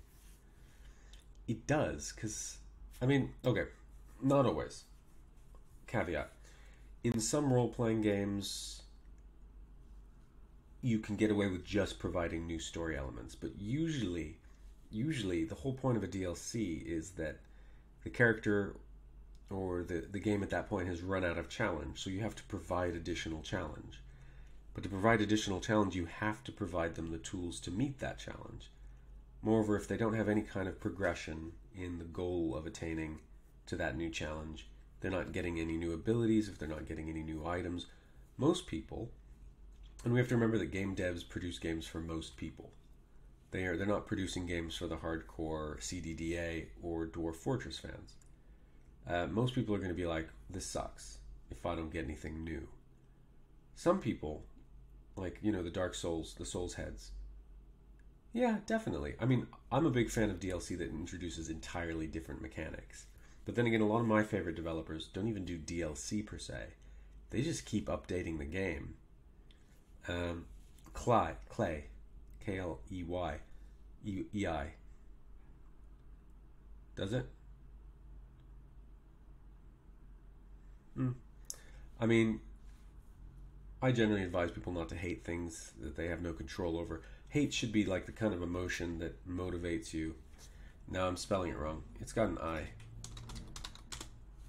It does, because, I mean, okay, not always. Caveat. In some role-playing games, you can get away with just providing new story elements, but usually the whole point of a DLC is that the character or the game at that point has run out of challenge, so you have to provide additional challenge. But to provide additional challenge, you have to provide them the tools to meet that challenge. Moreover, if they don't have any kind of progression in the goal of attaining to that new challenge. They're not getting any new abilities, if they're not getting any new items. Most people, and we have to remember that game devs produce games for most people. They're not producing games for the hardcore CDDA or Dwarf Fortress fans. Most people are going to be like, this sucks if I don't get anything new. Some people, like, you know, the Dark Souls, the Souls heads, yeah, definitely. I mean, I'm a big fan of DLC that introduces entirely different mechanics. But then again, a lot of my favorite developers don't even do DLC per se. They just keep updating the game. Clay, Kley, E-I. Does it? I mean, I generally advise people not to hate things that they have no control over. Hate should be like the kind of emotion that motivates you. Now I'm spelling it wrong. It's got an I.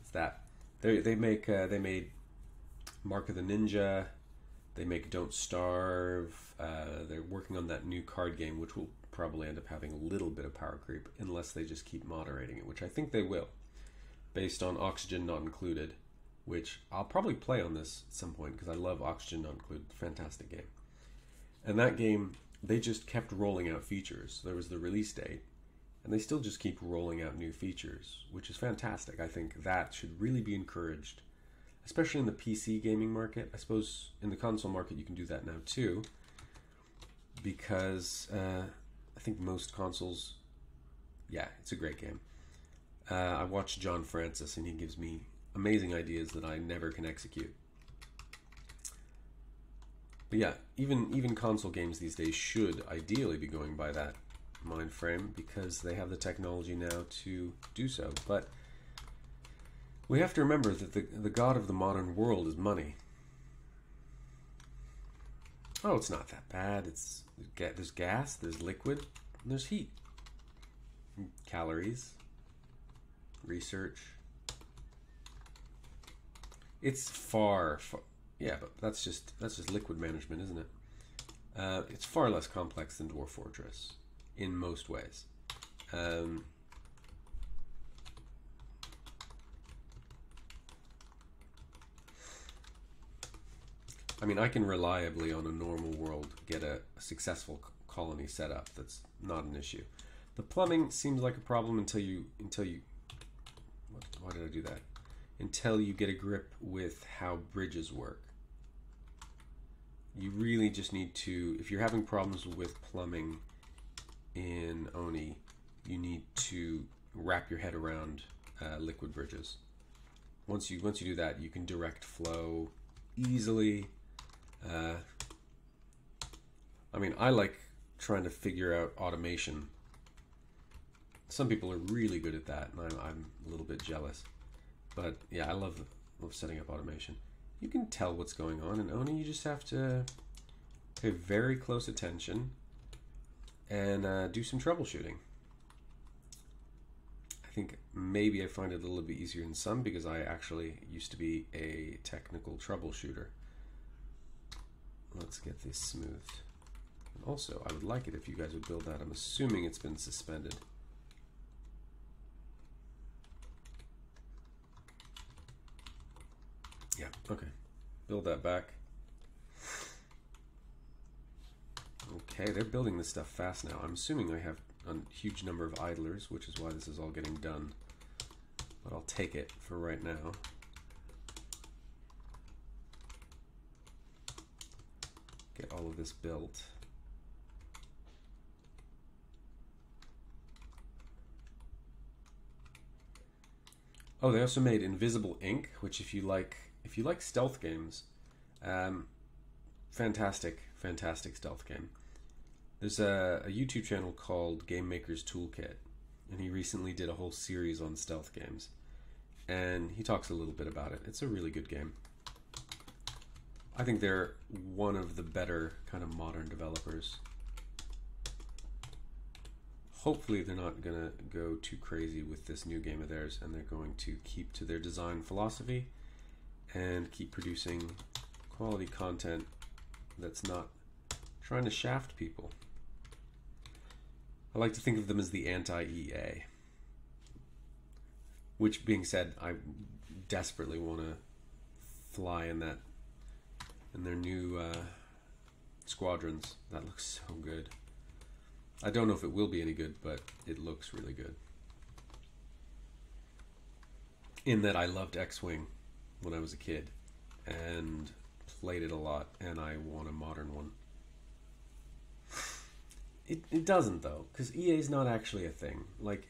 It's that. They made Mark of the Ninja. They make Don't Starve. They're working on that new card game, which will probably end up having a little bit of power creep, unless they just keep moderating it, which I think they will, based on Oxygen Not Included, which I'll probably play on this at some point because I love Oxygen Not Included. Fantastic game. And that game, they just kept rolling out features. There was the release date, and they still just keep rolling out new features, which is fantastic. I think that should really be encouraged, especially in the PC gaming market. I suppose in the console market you can do that now too, because I think most consoles, yeah, it's a great game. I watch John Francis, and he gives me amazing ideas that I never can execute. But yeah, even console games these days should ideally be going by that mind frame because they have the technology now to do so. But we have to remember that the god of the modern world is money. Oh, it's not that bad. There's gas, there's liquid, and there's heat. Calories. Research. It's far, yeah, but that's just liquid management, isn't it? It's far less complex than Dwarf Fortress in most ways. I mean, I can reliably on a normal world get a successful colony set up. That's not an issue. The plumbing seems like a problem until you why did I do that? Until you get a grip with how bridges work. You really just need to, if you're having problems with plumbing in Oni, you need to wrap your head around liquid bridges. Once you do that, you can direct flow easily. I mean, I like trying to figure out automation. Some people are really good at that, and I'm a little bit jealous. But yeah, I love setting up automation. You can tell what's going on in Oni. You just have to pay very close attention and do some troubleshooting. I think maybe I find it a little bit easier in some because I actually used to be a technical troubleshooter. Let's get this smoothed. And also, I would like it if you guys would build that. I'm assuming it's been suspended. Yeah, okay. Build that back. Okay, they're building this stuff fast now. I'm assuming I have a huge number of idlers, which is why this is all getting done. But I'll take it for right now. Get all of this built. Oh, they also made Invisible Ink, which if you like stealth games, fantastic stealth game. There's a YouTube channel called Game Maker's Toolkit, and he recently did a whole series on stealth games, and he talks a little bit about it. It's a really good game. I think they're one of the better kind of modern developers. Hopefully they're not going to go too crazy with this new game of theirs, and they're going to keep to their design philosophy and keep producing quality content that's not trying to shaft people. I like to think of them as the anti-EA. Which being said, I desperately want to fly in that, in their new squadrons. That looks so good. I don't know if it will be any good, but it looks really good. In that I loved X-Wing when I was a kid and played it a lot, and I want a modern one. It doesn't though, because EA is not actually a thing. Like,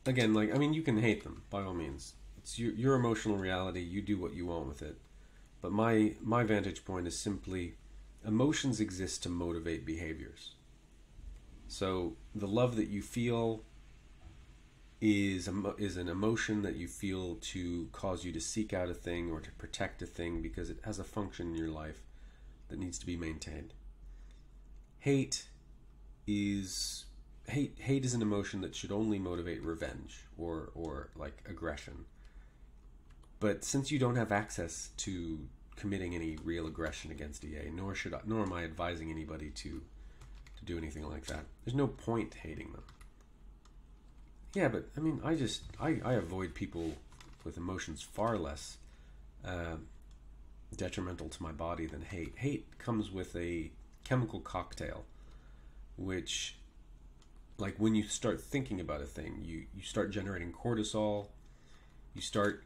again, like, I mean, you can hate them by all means. It's your emotional reality. You do what you want with it. But my vantage point is simply emotions exist to motivate behaviors. So the love that you feel is an emotion that you feel to cause you to seek out a thing or to protect a thing because it has a function in your life that needs to be maintained. Hate is an emotion that should only motivate revenge or like aggression. But since you don't have access to committing any real aggression against EA, nor am I advising anybody to do anything like that. There's no point hating them. Yeah, but I mean, I avoid people with emotions far less detrimental to my body than hate. Hate comes with a chemical cocktail, which, like, when you start thinking about a thing, you start generating cortisol, you start,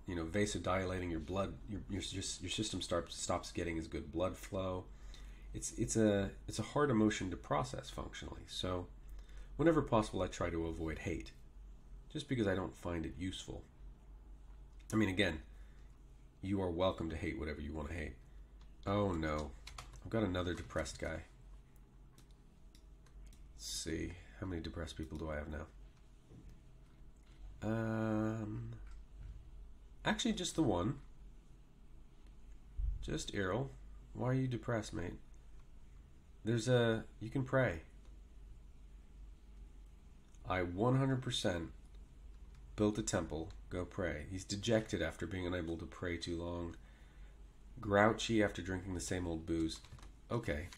you know, vasodilating your blood, your system stops getting as good blood flow. It's a hard emotion to process functionally. So whenever possible, I try to avoid hate, just because I don't find it useful. I mean, again, you are welcome to hate whatever you want to hate. Oh no, I've got another depressed guy. Let's see, how many depressed people do I have now? Actually, just the one. Just Errol. Why are you depressed, mate? You can pray. I 100% built a temple. Go pray. He's dejected after being unable to pray too long. Grouchy after drinking the same old booze. Okay,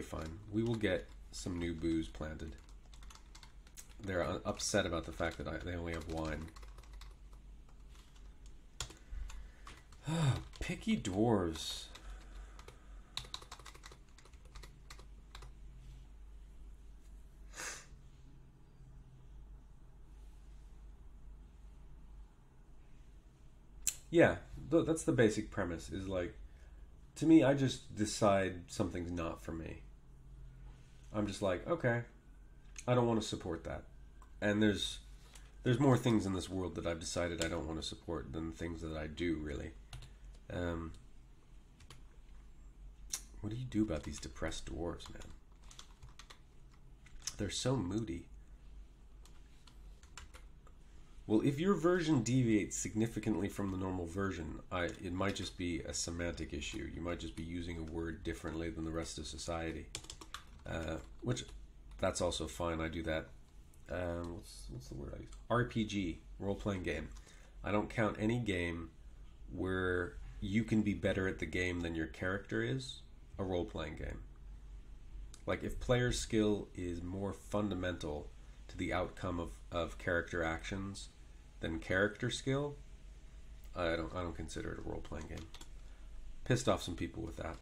fine. We will get some new booze planted. They're upset about the fact that they only have wine. Picky dwarves. Yeah, that's the basic premise, is like, to me, I just decide something's not for me. I'm just like, okay, I don't want to support that. And there's more things in this world that I've decided I don't want to support than things that I do, really. What do you do about these depressed dwarves, man? They're so moody. Well, if your version deviates significantly from the normal version, it might just be a semantic issue. You might just be using a word differently than the rest of society. Which, that's also fine. I do that. What's the word I use? RPG, role-playing game. I don't count any game where you can be better at the game than your character is a role-playing game. Like, if player skill is more fundamental to the outcome of character actions than character skill, I don't consider it a role-playing game. Pissed off some people with that.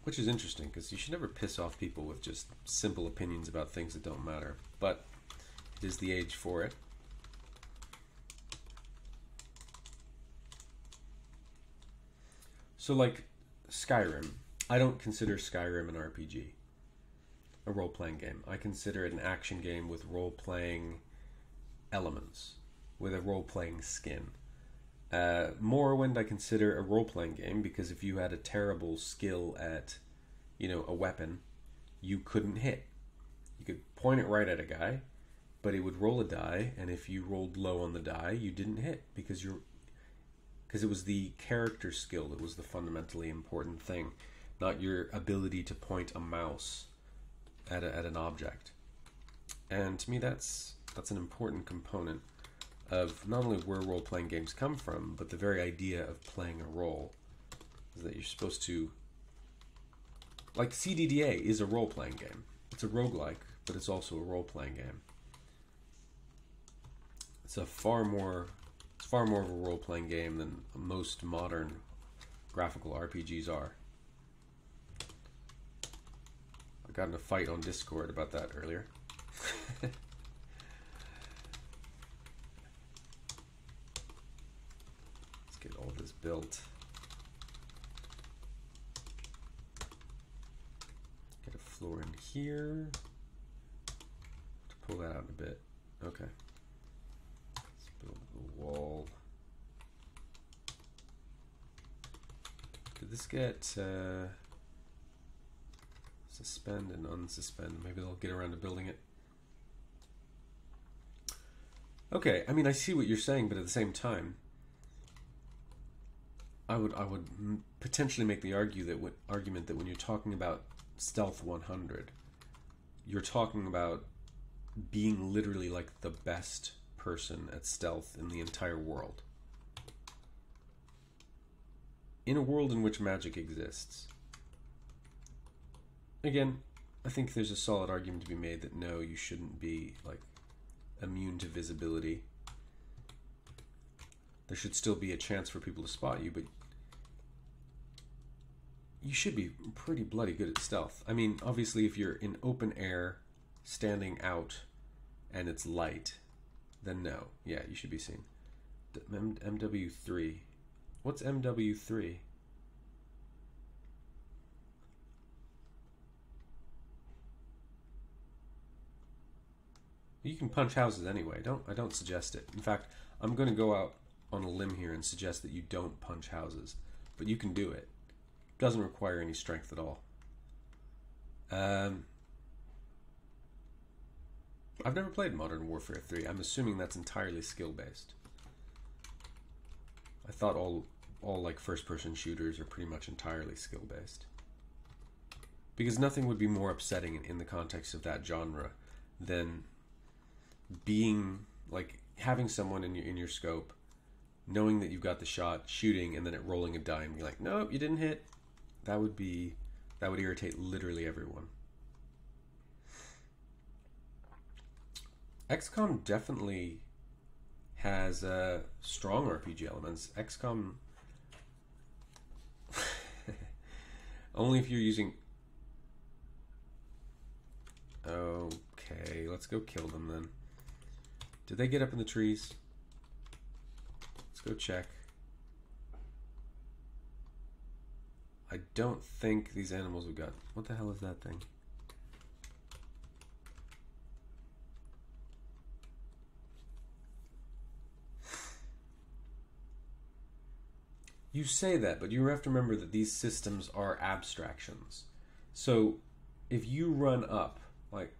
Which is interesting, because you should never piss off people with just simple opinions about things that don't matter. But it is the age for it. So, like, Skyrim. I don't consider Skyrim an RPG. A role-playing game. I consider it an action game with role-playing elements. With a role-playing skin. Morrowind I consider a role-playing game, because if you had a terrible skill at, you know, a weapon, you couldn't hit. You could point it right at a guy, but it would roll a die, and if you rolled low on the die, you didn't hit, because it was the character skill that was the fundamentally important thing, not your ability to point a mouse at an object. And to me, that's an important component of not only where role-playing games come from, but the very idea of playing a role. Is that you're supposed to... Like, CDDA is a role-playing game. It's a roguelike, but it's also a role-playing game. It's far more of a role-playing game than most modern graphical RPGs are. I got in a fight on Discord about that earlier. Let's get all this built. Get a floor in here. To pull that out a bit. Okay. Let's build the wall. Did this get suspend and unsuspend? Maybe they'll get around to building it. Okay, I mean, I see what you're saying, but at the same time, I would potentially make the argument that when you're talking about Stealth 100, you're talking about being literally like the best person at stealth in the entire world. In a world in which magic exists. Again, I think there's a solid argument to be made that no, you shouldn't be like immune to visibility. There should still be a chance for people to spot you, but you should be pretty bloody good at stealth. I mean, obviously if you're in open air, standing out, and it's light, then no. Yeah, you should be seen. MW3. What's MW3? You can punch houses anyway. I don't suggest it. In fact, I'm going to go out on a limb here and suggest that you don't punch houses, but you can do it. It doesn't require any strength at all. I've never played Modern Warfare 3. I'm assuming that's entirely skill-based. I thought all like first-person shooters are pretty much entirely skill-based. Because nothing would be more upsetting in the context of that genre than being like having someone in your scope, knowing that you've got the shot, shooting, and then it rolling a die and be like, nope, you didn't hit. That would irritate literally everyone. XCOM definitely has strong RPG elements. XCOM only if you're using. Okay, let's go kill them then. Did they get up in the trees? Let's go check. I don't think these animals have got... What the hell is that thing? You say that, but you have to remember that these systems are abstractions. So if you run up, like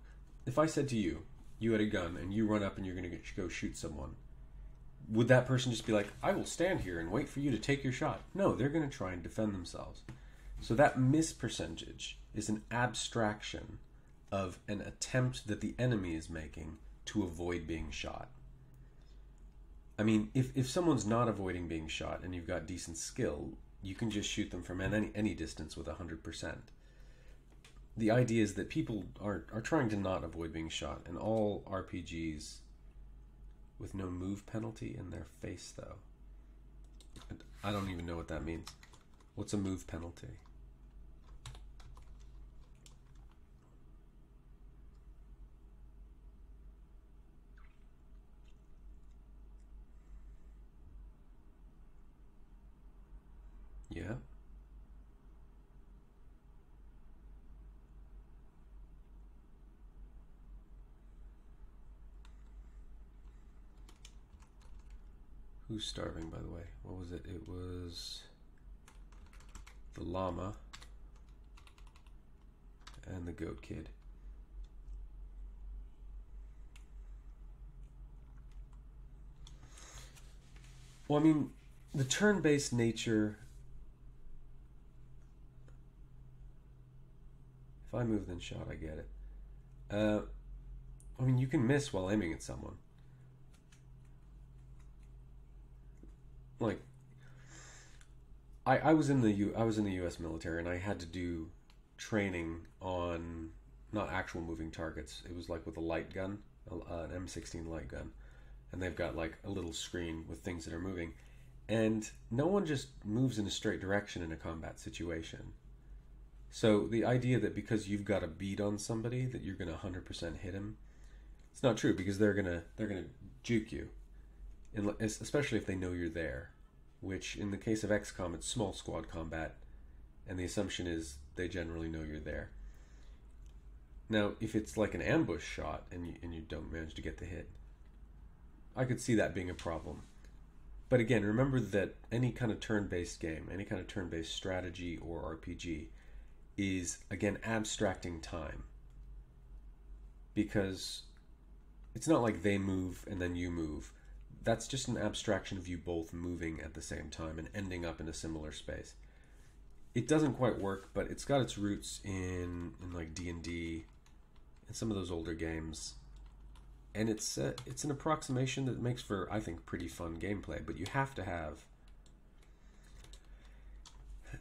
if I said to you, you had a gun and you run up and you're going to go shoot someone, would that person just be like, I will stand here and wait for you to take your shot? No, they're going to try and defend themselves. So that miss percentage is an abstraction of an attempt that the enemy is making to avoid being shot. I mean, if someone's not avoiding being shot and you've got decent skill, you can just shoot them from any distance with 100%. The idea is that people are trying to not avoid being shot, and all RPGs with no move penalty in their face, though. I don't even know what that means. What's a move penalty? Yeah. Who's starving, by the way? What was it? It was the llama and the goat kid. Well, I mean, the turn-based nature... If I move then shot, I get it. I mean, you can miss while aiming at someone. Like, I was in the US military, and I had to do training on not actual moving targets. It was like with a light gun, an M16 light gun, and they've got like a little screen with things that are moving, and no one just moves in a straight direction in a combat situation. So the idea that because you've got a bead on somebody that you're going to 100% hit him, it's not true, because they're gonna juke you, especially if they know you're there. Which in the case of XCOM, it's small squad combat, and the assumption is they generally know you're there. Now, if it's like an ambush shot and you don't manage to get the hit, I could see that being a problem. But again, remember that any kind of turn-based game, any kind of turn-based strategy or RPG is, again, abstracting time. Because it's not like they move and then you move. That's just an abstraction of you both moving at the same time and ending up in a similar space. It doesn't quite work, but it's got its roots in like D&D and some of those older games. And it's an approximation that makes for, I think, pretty fun gameplay. But you have to have...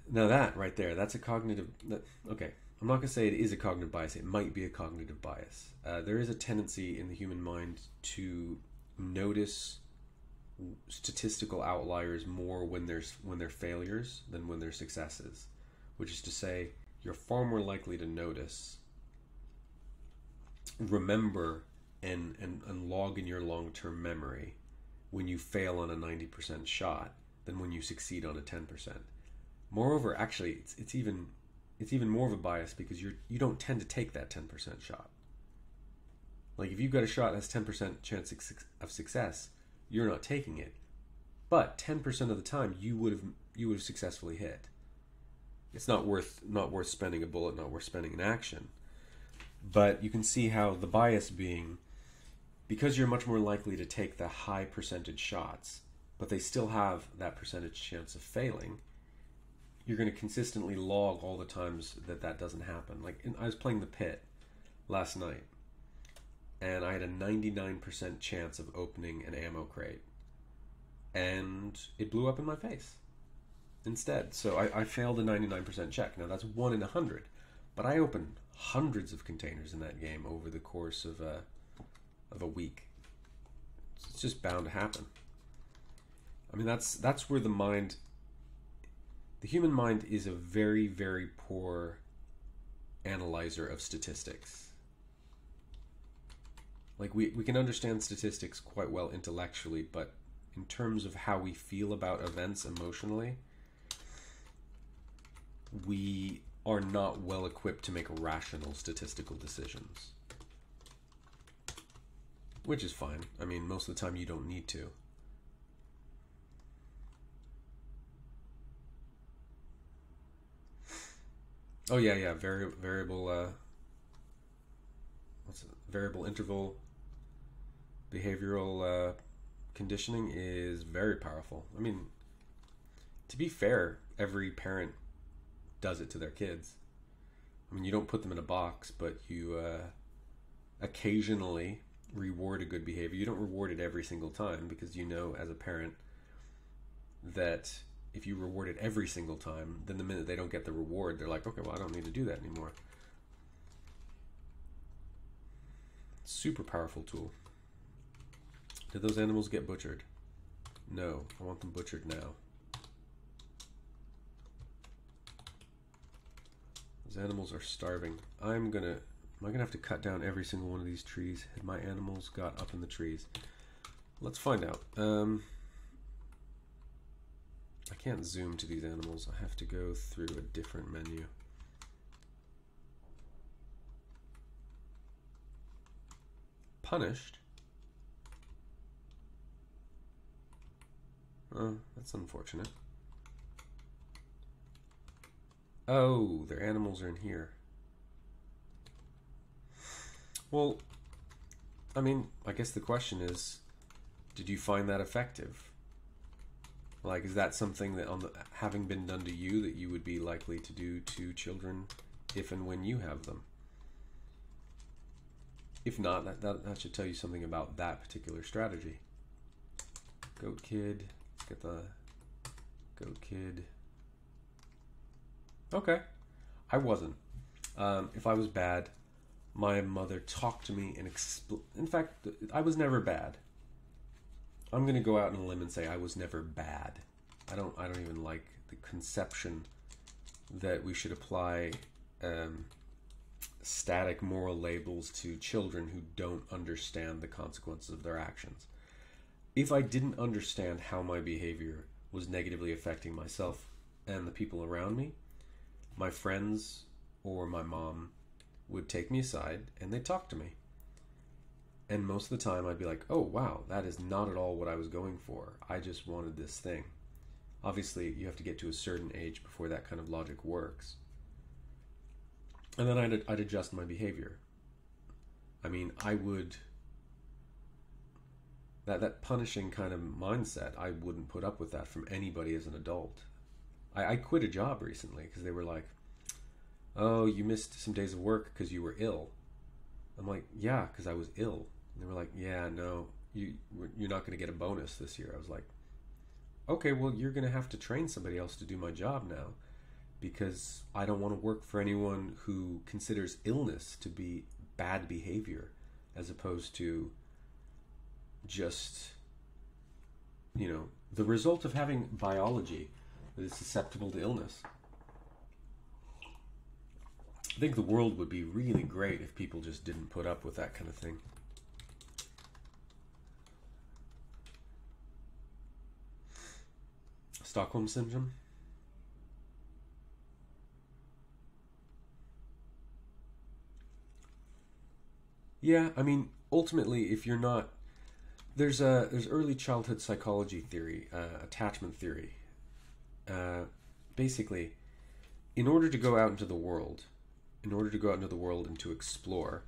Now that right there, that's a cognitive... Okay, I'm not going to say it is a cognitive bias. It might be a cognitive bias. There is a tendency in the human mind to notice statistical outliers more when they're failures than when they're successes. Which is to say, you're far more likely to notice, remember, and log in your long-term memory when you fail on a 90% shot than when you succeed on a 10%. Moreover, actually, it's even more of a bias because you don't tend to take that 10% shot. Like if you've got a shot that has 10% chance of success, you're not taking it. But 10% of the time you would have successfully hit. It's not worth spending a bullet, not worth spending an action. But you can see how the bias being, because you're much more likely to take the high percentage shots, but they still have that percentage chance of failing, you're going to consistently log all the times that doesn't happen. Like I was playing the Pit last night, and I had a 99% chance of opening an ammo crate, and it blew up in my face instead. So I failed a 99% check. Now that's 1 in 100, but I opened hundreds of containers in that game over the course of a week. It's just bound to happen. I mean, that's where the human mind is a very, very poor analyzer of statistics. Like we can understand statistics quite well intellectually, but in terms of how we feel about events emotionally, we are not well equipped to make rational statistical decisions. Which is fine. I mean, most of the time you don't need to. Oh yeah, variable variable interval behavioral conditioning is very powerful. I mean, to be fair, every parent does it to their kids. I mean, you don't put them in a box, but you occasionally reward a good behavior. You don't reward it every single time, because you know as a parent that if you reward it every single time, then the minute they don't get the reward, they're like, okay, well, I don't need to do that anymore. Super powerful tool. Did those animals get butchered? No, I want them butchered now. Those animals are starving. Am I gonna have to cut down every single one of these trees? Had my animals got up in the trees? Let's find out. I can't zoom to these animals. I have to go through a different menu. Punished? Oh, that's unfortunate. Oh, their animals are in here. Well, I mean, I guess the question is, did you find that effective? Like, is that something that, having been done to you, that you would be likely to do to children if and when you have them? If not, that should tell you something about that particular strategy. Goat kid. Let's get the goat kid. Okay. I wasn't. If I was bad, My mother talked to me and in fact, I was never bad. I'm going to go out on a limb and say I was never bad. I don't even like the conception that we should apply static moral labels to children who don't understand the consequences of their actions. If I didn't understand how my behavior was negatively affecting myself and the people around me, my friends or my mom would take me aside and they'd talk to me. And most of the time I'd be like, oh wow, that is not at all what I was going for. I just wanted this thing. Obviously, you have to get to a certain age before that kind of logic works. And then I'd adjust my behavior. I mean, I would... That punishing kind of mindset, I wouldn't put up with that from anybody as an adult. I quit a job recently because they were like, oh, you missed some days of work because you were ill. I'm like, yeah, because I was ill. And they were like, yeah, no, you're not going to get a bonus this year. I was like, okay, well, you're going to have to train somebody else to do my job now, because I don't want to work for anyone who considers illness to be bad behavior as opposed to just, the result of having biology that is susceptible to illness. I think the world would be really great if people just didn't put up with that kind of thing. Stockholm Syndrome? Yeah, I mean, ultimately, if you're not... There's early childhood psychology theory, attachment theory. Basically, in order to go out into the world and to explore,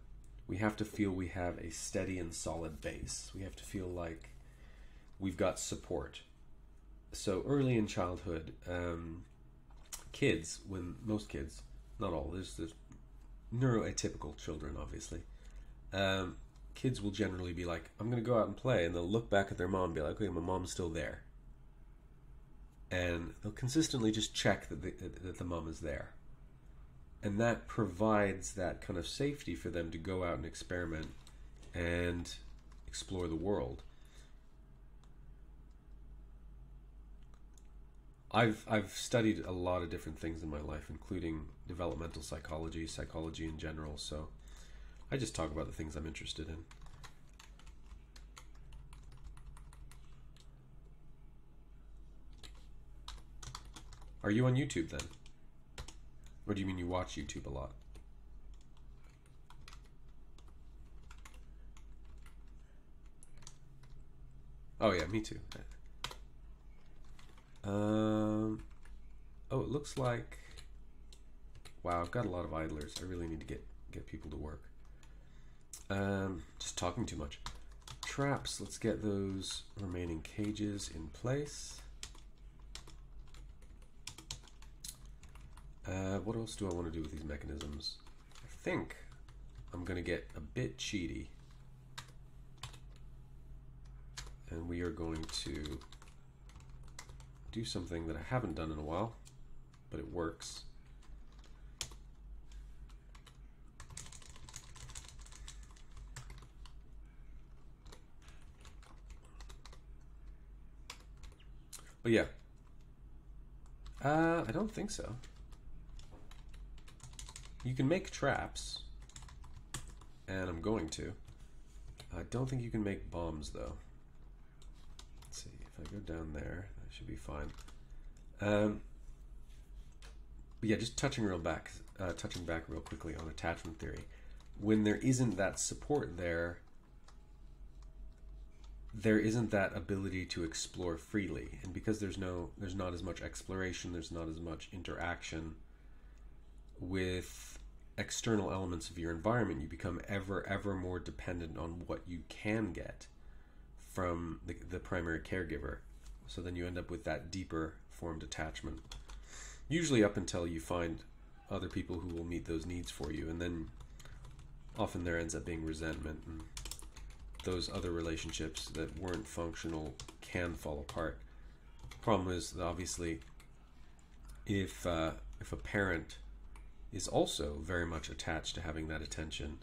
we have to feel we have a steady and solid base. We have to feel like we've got support. So early in childhood, most kids, not all, there's neuroatypical children, obviously. Kids will generally be like, I'm going to go out and play, and they'll look back at their mom and be like, okay, my mom's still there. And they'll consistently just check that the mom is there. And that provides that kind of safety for them to go out and experiment and explore the world. I've studied a lot of different things in my life, including developmental psychology, psychology in general, so I just talk about the things I'm interested in. Are you on YouTube then? Or do you mean you watch YouTube a lot? Oh yeah, me too. Oh, it looks like... Wow, I've got a lot of idlers. I really need to get people to work. Just talking too much. Traps, let's get those remaining cages in place. What else do I want to do with these mechanisms? I think I'm going to get a bit cheaty. And we are going to do something that I haven't done in a while, but it works. But yeah, I don't think so. You can make traps, and I'm going to. I don't think you can make bombs, though. Let's see, if I go down there, that should be fine. But yeah, just touching back real quickly on attachment theory. When there isn't that support there isn't that ability to explore freely, and because there's not as much exploration, there's not as much interaction with external elements of your environment, you become ever more dependent on what you can get from the primary caregiver. So then you end up with that deeper formed attachment, usually up until you find other people who will meet those needs for you, and then often there ends up being resentment, and those other relationships that weren't functional can fall apart. Problem is that obviously if a parent is also very much attached to having that attention,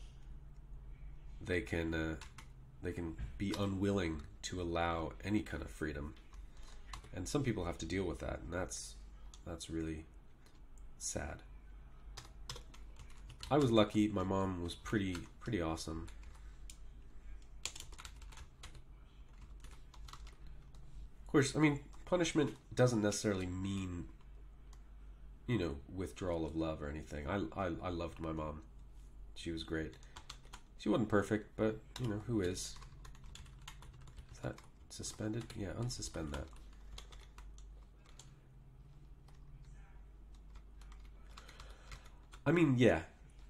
they can be unwilling to allow any kind of freedom, and some people have to deal with that, and that's really sad. I was lucky. My mom was pretty awesome. Of course, I mean, punishment doesn't necessarily mean, you know, withdrawal of love or anything. I loved my mom. She was great. She wasn't perfect, but, you know, who is? Is that suspended? Yeah, unsuspend that. I mean, yeah,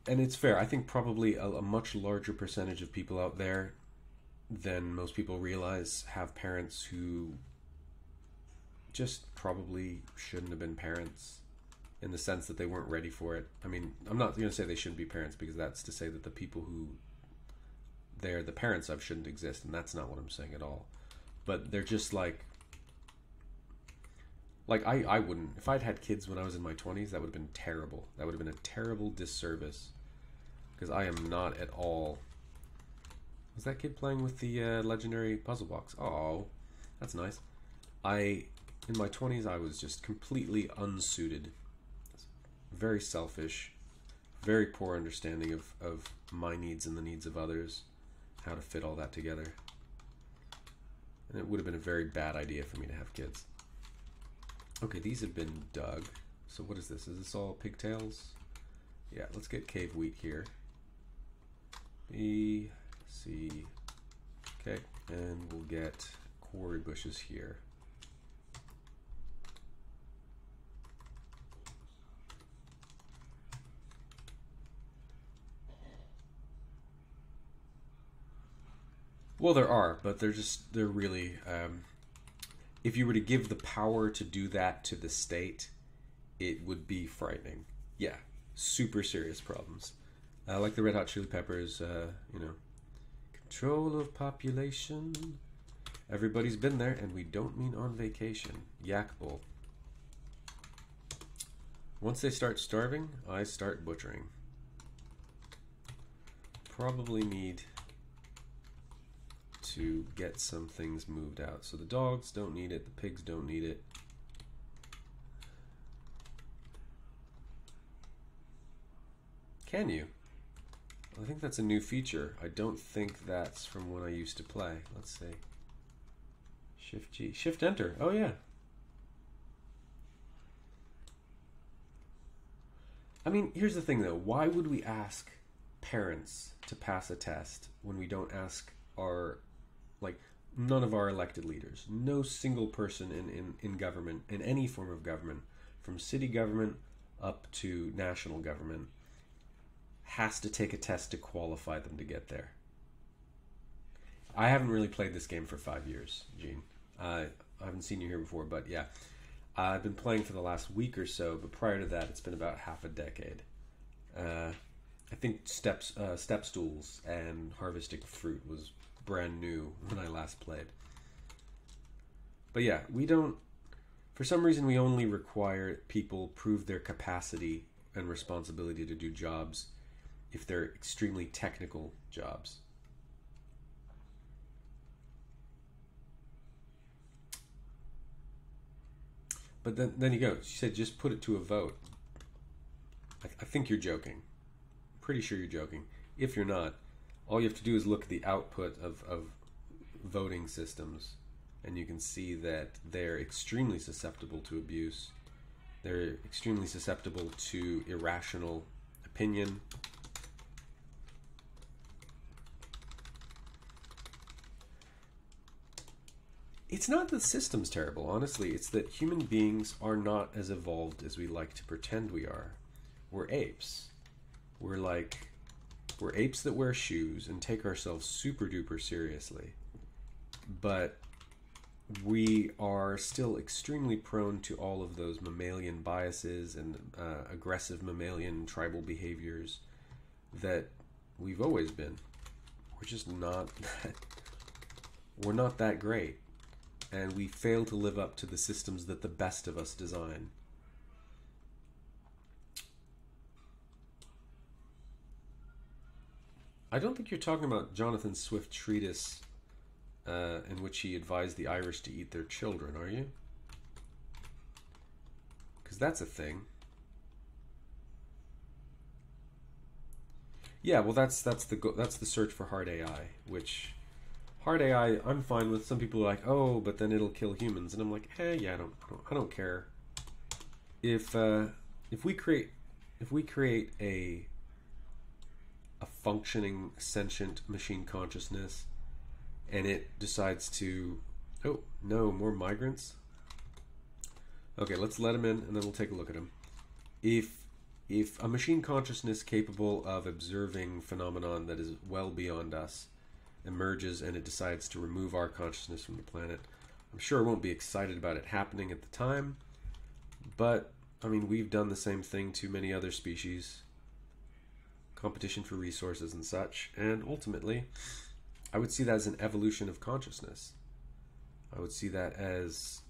and it's fair. I think probably a much larger percentage of people out there than most people realize have parents who just probably shouldn't have been parents, in the sense that they weren't ready for it. I mean, I'm not going to say they shouldn't be parents, because that's to say that the people who they're the parents of shouldn't exist, and that's not what I'm saying at all. But they're just like I wouldn't, if I'd had kids when I was in my 20s, that would have been terrible. That would have been a terrible disservice, because I am not at all. Was that kid playing with the legendary puzzle box? Oh, that's nice. In my 20s, I was just completely unsuited. Very selfish, very poor understanding of my needs and the needs of others, how to fit all that together. And it would have been a very bad idea for me to have kids. Okay, these have been dug. So what is this? Is this all pigtails? Yeah, let's get cave wheat here. B, C, okay, and we'll get quarry bushes here. Well, there are, but they're really, if you were to give the power to do that to the state, it would be frightening. Yeah, super serious problems. Like the Red Hot Chili Peppers, you know, control of population. Everybody's been there, and we don't mean on vacation. Yak bull. Once they start starving, I start butchering. Probably need to get some things moved out. So the dogs don't need it, the pigs don't need it. Can you? I think that's a new feature. I don't think that's from when I used to play. Let's see. Shift G. Shift Enter. Oh yeah. I mean, here's the thing though. Why would we ask parents to pass a test when we don't ask our, like, none of our elected leaders, no single person in government, in any form of government, from city government up to national government, has to take a test to qualify them to get there? I haven't really played this game for 5 years, Gene. I haven't seen you here before, but yeah. I've been playing for the last week or so, but prior to that, it's been about half a decade. I think step stools and harvesting fruit was brand new when I last played. But yeah, we don't, for some reason, we only require people prove their capacity and responsibility to do jobs if they're extremely technical jobs. But then you go, she said just put it to a vote. I think you're joking. Pretty sure you're joking. If you're not, all you have to do is look at the output of voting systems, and you can see that they're extremely susceptible to abuse. They're extremely susceptible to irrational opinion. It's not that the system's terrible, honestly. It's that human beings are not as evolved as we like to pretend we are. We're apes. We're apes that wear shoes and take ourselves super duper seriously. But we are still extremely prone to all of those mammalian biases and aggressive mammalian tribal behaviors that we've always been. We're just not that, we're not that great. And we fail to live up to the systems that the best of us design. I don't think you're talking about Jonathan Swift's treatise in which he advised the Irish to eat their children, are you? Because that's a thing. Yeah, well, that's the search for hard AI, which hard AI I'm fine with. Some people are like, oh, but then it'll kill humans, and I'm like, hey, yeah, I don't care. If we create a functioning sentient machine consciousness, and it decides to, oh no, more migrants. Okay, let's let him in, and then we'll take a look at him. If a machine consciousness capable of observing phenomenon that is well beyond us emerges and it decides to remove our consciousness from the planet, I'm sure it won't be excited about it happening at the time, but I mean, we've done the same thing to many other species, competition for resources and such, and ultimately I would see that as an evolution of consciousness. I would see that as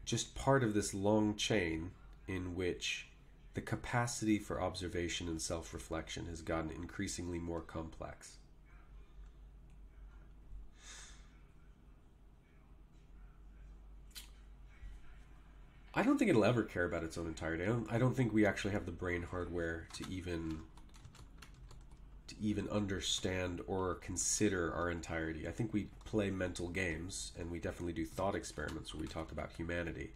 just part of this long chain in which the capacity for observation and self-reflection has gotten increasingly more complex. I don't think it'll ever care about its own entirety. I don't think we actually have the brain hardware to even understand or consider our entirety. I think we play mental games, and we definitely do thought experiments where we talk about humanity.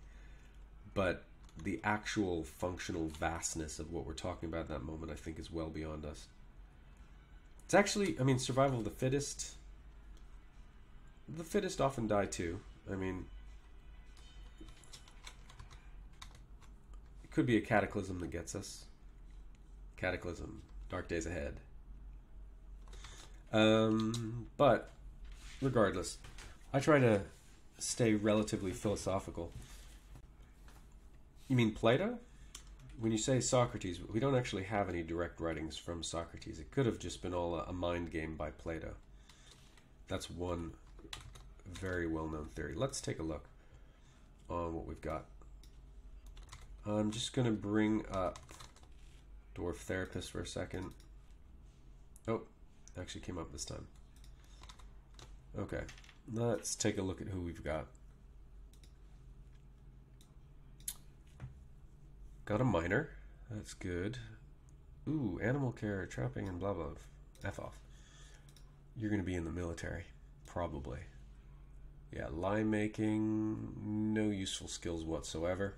But the actual functional vastness of what we're talking about at that moment, I think, is well beyond us. It's actually, I mean, survival of the fittest. The fittest often die too. I mean, it could be a cataclysm that gets us. Cataclysm, dark days ahead. But regardless, I try to stay relatively philosophical. You mean Plato? When you say Socrates, we don't actually have any direct writings from Socrates. It could have just been all a mind game by Plato. That's one very well-known theory. Let's take a look on what we've got. I'm just going to bring up Dwarf Therapist for a second. Oh, actually came up this time. Okay, let's take a look at who we've got. Got a miner. That's good. Ooh, animal care, trapping, and blah blah. F off. You're going to be in the military. Probably. Yeah, lime making. No useful skills whatsoever.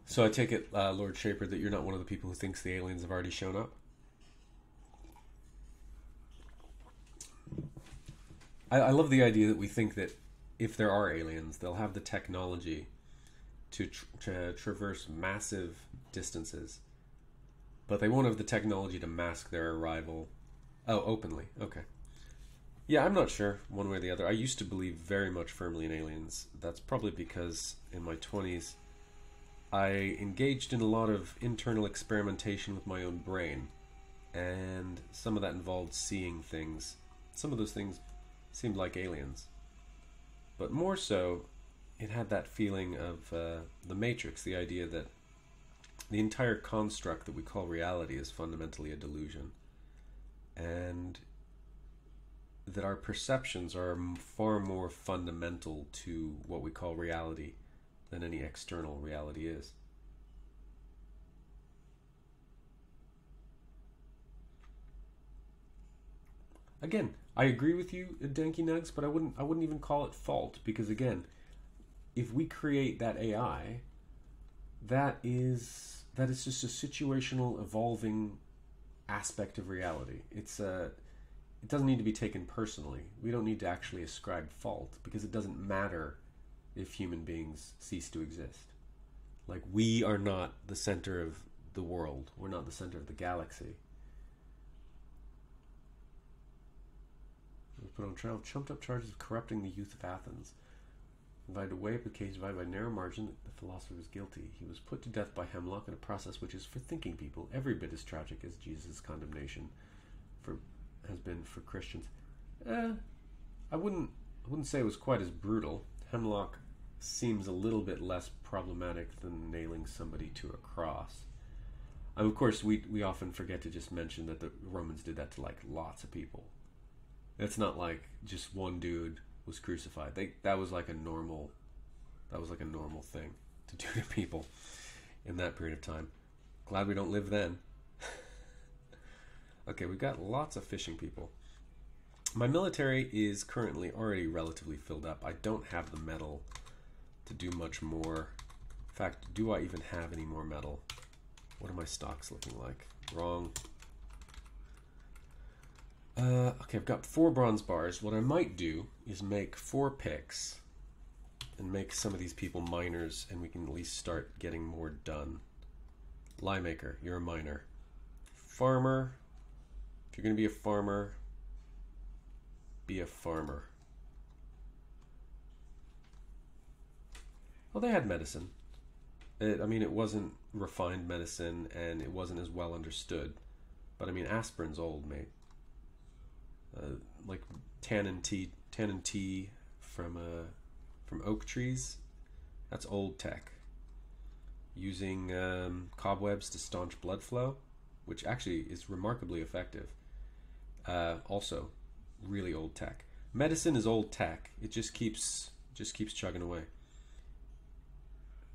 So I take it, Lord Shaper, that you're not one of the people who thinks the aliens have already shown up? I love the idea that we think that if there are aliens, they'll have the technology to traverse massive distances, but they won't have the technology to mask their arrival. Oh, openly. Okay. Yeah, I'm not sure one way or the other. I used to believe very much firmly in aliens. That's probably because in my 20s, I engaged in a lot of internal experimentation with my own brain, and some of that involved seeing things. Some of those things seemed like aliens, but more so it had that feeling of the Matrix, the idea that the entire construct that we call reality is fundamentally a delusion, and that our perceptions are far more fundamental to what we call reality than any external reality is. Again, I agree with you, Danky Nugs, but I wouldn't even call it fault, because again, if we create that AI, that is just a situational, evolving aspect of reality. It doesn't need to be taken personally. We don't need to actually ascribe fault, because it doesn't matter if human beings cease to exist. Like, we are not the center of the world. We're not the center of the galaxy. Put on trial, chumped up charges of corrupting the youth of Athens. Invited to weigh up the case, divided by narrow margin, the philosopher was guilty. He was put to death by hemlock in a process which is, for thinking people, every bit as tragic as Jesus' condemnation has been for Christians. I wouldn't say it was quite as brutal. Hemlock seems a little bit less problematic than nailing somebody to a cross. And of course, we often forget to just mention that the Romans did that to like lots of people. It's not like just one dude was crucified. That was like a normal thing to do to people in that period of time. Glad we don't live then. Okay, we've got lots of fishing people. My military is currently already relatively filled up. I don't have the metal to do much more. In fact, do I even have any more metal? What are my stocks looking like? Wrong. Okay, I've got 4 bronze bars. What I might do is make 4 picks and make some of these people miners, and we can at least start getting more done. Lie maker, you're a miner. Farmer, if you're going to be a farmer, be a farmer. Well, they had medicine. I mean, it wasn't refined medicine, and it wasn't as well understood. But I mean, aspirin's old, mate. Like tannin tea from oak trees. That's old tech. Using cobwebs to staunch blood flow, which actually is remarkably effective. Also, really old tech. Medicine is old tech. It just keeps chugging away.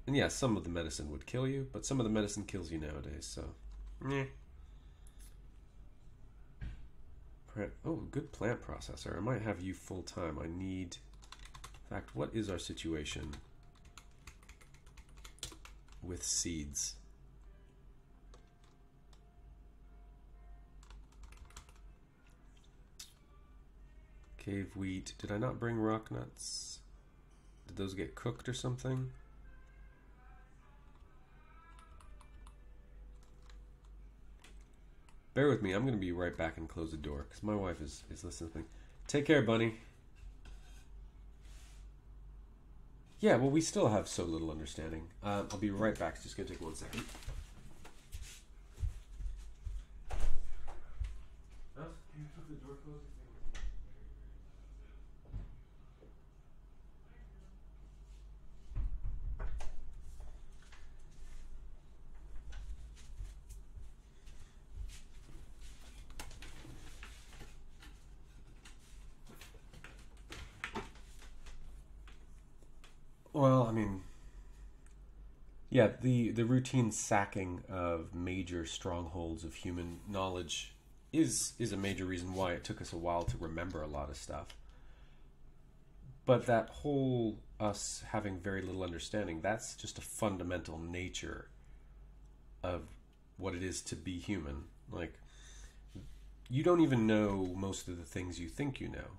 And yeah, some of the medicine would kill you, but some of the medicine kills you nowadays. So, yeah. Oh, good plant processor. I might have you full time. I need. In fact, what is our situation with seeds? Cave wheat. Did I not bring rock nuts? Did those get cooked or something? Bear with me. I'm going to be right back and close the door because my wife is listening to me. Take care, bunny. Yeah, well, we still have so little understanding. I'll be right back. It's just going to take 1 second. Well, I mean, yeah, the routine sacking of major strongholds of human knowledge is a major reason why it took us a while to remember a lot of stuff. But that whole us having very little understanding, that's just a fundamental nature of what it is to be human. Like, you don't even know most of the things you think you know.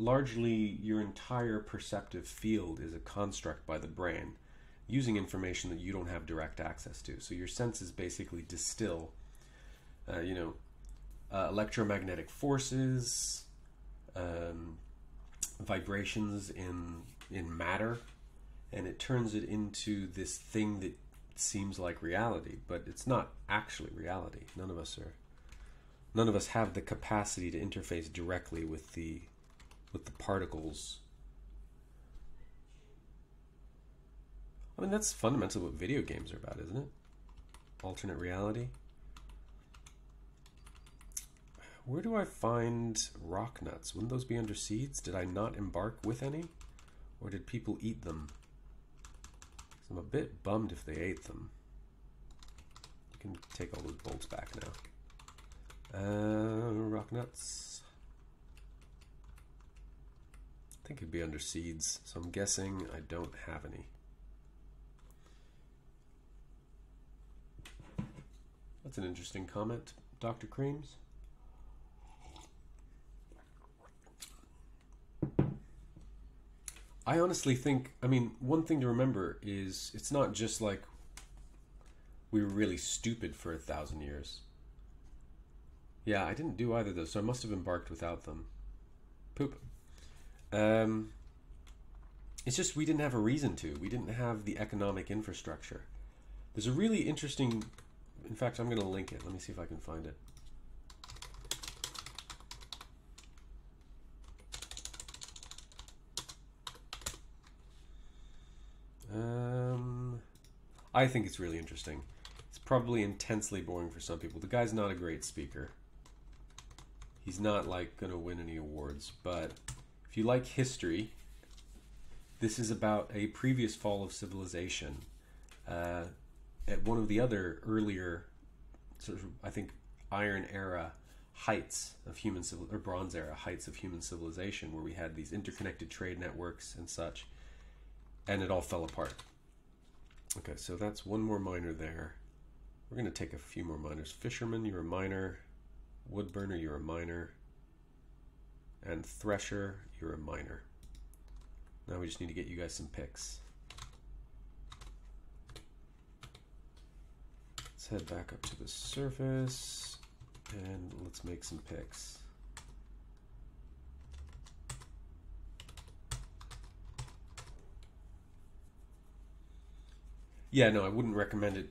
Largely, your entire perceptive field is a construct by the brain, using information that you don't have direct access to. So your senses basically distill, electromagnetic forces, vibrations in matter, and it turns it into this thing that seems like reality, but it's not actually reality. None of us have the capacity to interface directly with the particles. I mean, that's fundamentally what video games are about, isn't it? Alternate reality. Where do I find rock nuts? Wouldn't those be under seeds? Did I not embark with any? Or did people eat them? I'm a bit bummed if they ate them. You can take all those bolts back now. Rock nuts. I think it'd be under seeds, so I'm guessing I don't have any. That's an interesting comment, Dr. Creams. I honestly think, I mean, one thing to remember is it's not just like we were really stupid for 1,000 years. Yeah, I didn't do either of those, so I must have embarked without them. Poop. It's just we didn't have a reason to. We didn't have the economic infrastructure. There's a really interesting... In fact, I'm going to link it. Let me see if I can find it. I think it's really interesting. It's probably intensely boring for some people. The guy's not a great speaker. He's not like going to win any awards, but if you like history, this is about a previous fall of civilization at one of the other earlier, sort of, I think, Iron Era heights of human or Bronze Era heights of human civilization, where we had these interconnected trade networks and such, and it all fell apart. Okay, so that's one more miner there. We're going to take a few more miners. Fisherman, you're a miner. Woodburner, you're a miner. And Thresher, you're a miner. Now we just need to get you guys some picks. Let's head back up to the surface and let's make some picks. Yeah, no, I wouldn't recommend it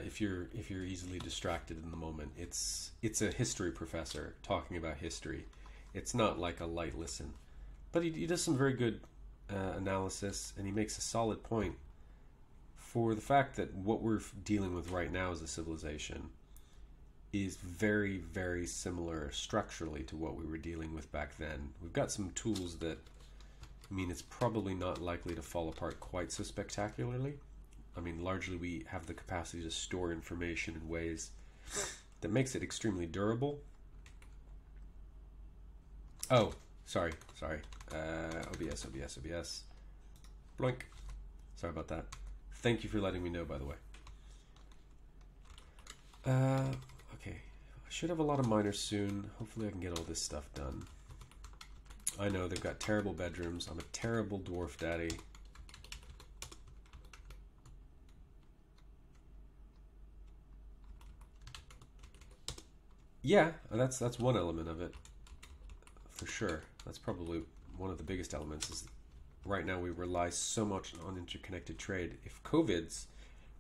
if you're easily distracted in the moment. It's a history professor talking about history. It's not like a light listen, but he does some very good analysis, and he makes a solid point for the fact that what we're dealing with right now as a civilization is very, very similar structurally to what we were dealing with back then. We've got some tools that mean it's probably not likely to fall apart quite so spectacularly. I mean, largely we have the capacity to store information in ways that makes it extremely durable. Oh, sorry. OBS. Bloink. Sorry about that. Thank you for letting me know, by the way. Okay. I should have a lot of miners soon. Hopefully I can get all this stuff done. I know, they've got terrible bedrooms. I'm a terrible dwarf daddy. Yeah, that's one element of it, for sure. That's probably one of the biggest elements. Is right now we rely so much on interconnected trade. If COVID's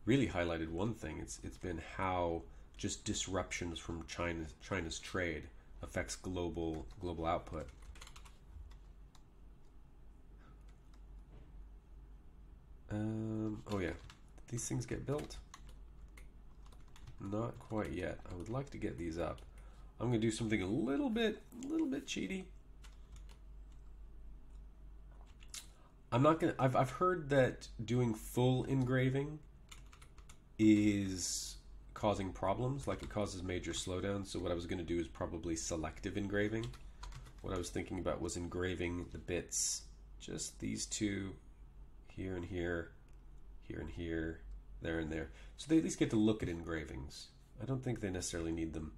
really highlighted one thing, it's been how just disruptions from China's trade affects global output. Oh yeah, did these things get built? Not quite yet. I would like to get these up. I'm gonna do something a little bit cheaty. I'm not gonna. I've heard that doing full engraving is causing problems. Like, it causes major slowdowns. So what I was gonna do is probably selective engraving. What I was thinking about was engraving the bits, just these two, here and here, here and here, there and there. So they at least get to look at engravings. I don't think they necessarily need them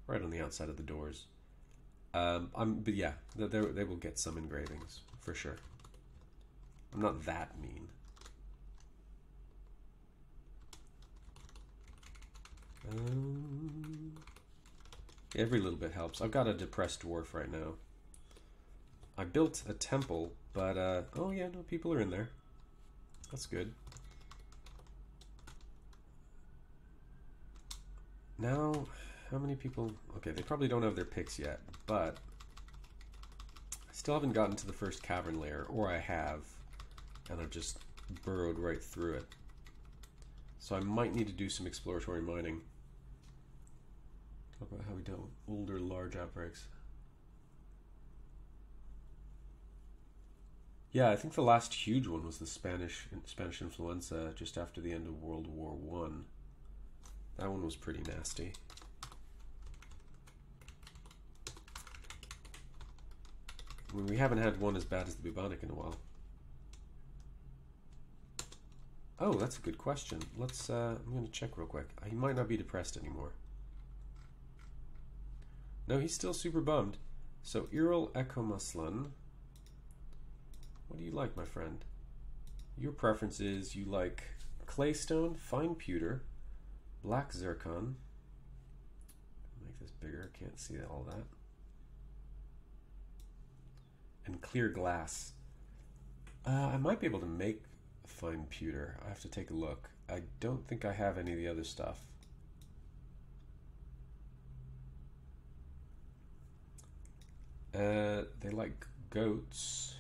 right on the outside of the doors. But yeah, they will get some engravings for sure. I'm not that mean. Every little bit helps. I've got a depressed dwarf right now. I built a temple, but oh yeah, no, people are in there. That's good. Now, how many people? Okay, they probably don't have their picks yet, but I still haven't gotten to the first cavern layer, or I have, and I've just burrowed right through it. So I might need to do some exploratory mining. Talk about how we dealt with older large outbreaks. Yeah, I think the last huge one was the Spanish influenza just after the end of World War I. That one was pretty nasty. I mean, we haven't had one as bad as the bubonic in a while. Oh, that's a good question. Let's, I'm going to check real quick. He might not be depressed anymore. No, he's still super bummed. So, Iril Ekomaslan, what do you like, my friend? Your preference is you like claystone, fine pewter, black zircon. Make this bigger, can't see all that. And clear glass. I might be able to make fine pewter. I have to take a look. I don't think I have any of the other stuff. They like goats,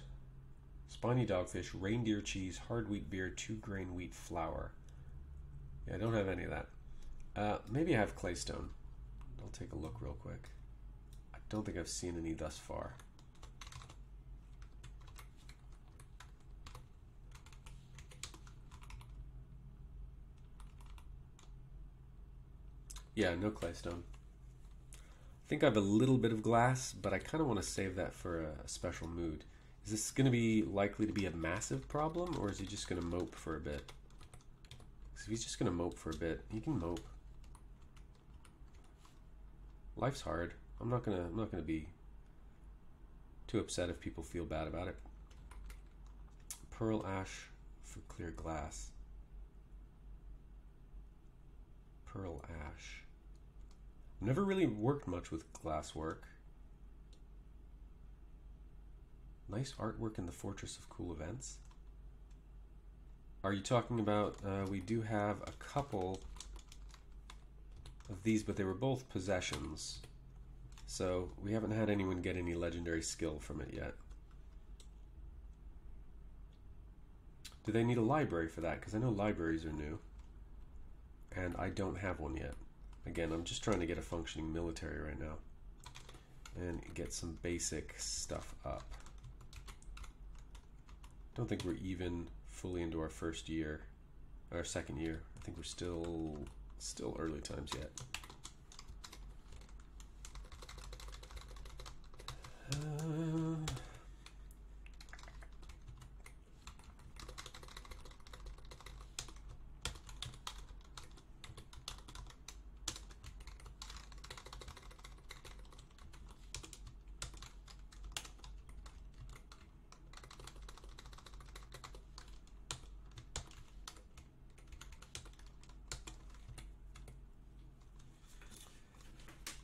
spiny dogfish, reindeer cheese, hard wheat beer, 2-grain wheat flour. Yeah, I don't have any of that. Maybe I have claystone. I'll take a look real quick. I don't think I've seen any thus far. Yeah, no claystone. I think I have a little bit of glass, but I kind of want to save that for a special mood. Is this going to be likely to be a massive problem, or is he just going to mope for a bit? Because if he's just going to mope for a bit, he can mope. Life's hard. I'm not gonna be too upset if people feel bad about it. Pearl ash for clear glass. Pearl ash. I've never really worked much with glass work. Nice artwork in the Fortress of Cool Events. Are you talking about, we do have a couple of these, but they were both possessions. So we haven't had anyone get any legendary skill from it yet. Do they need a library for that? Because I know libraries are new. And I don't have one yet. Again, I'm just trying to get a functioning military right now. And get some basic stuff up. Don't think we're even fully into our first year. Our second year. I think we're still early times yet.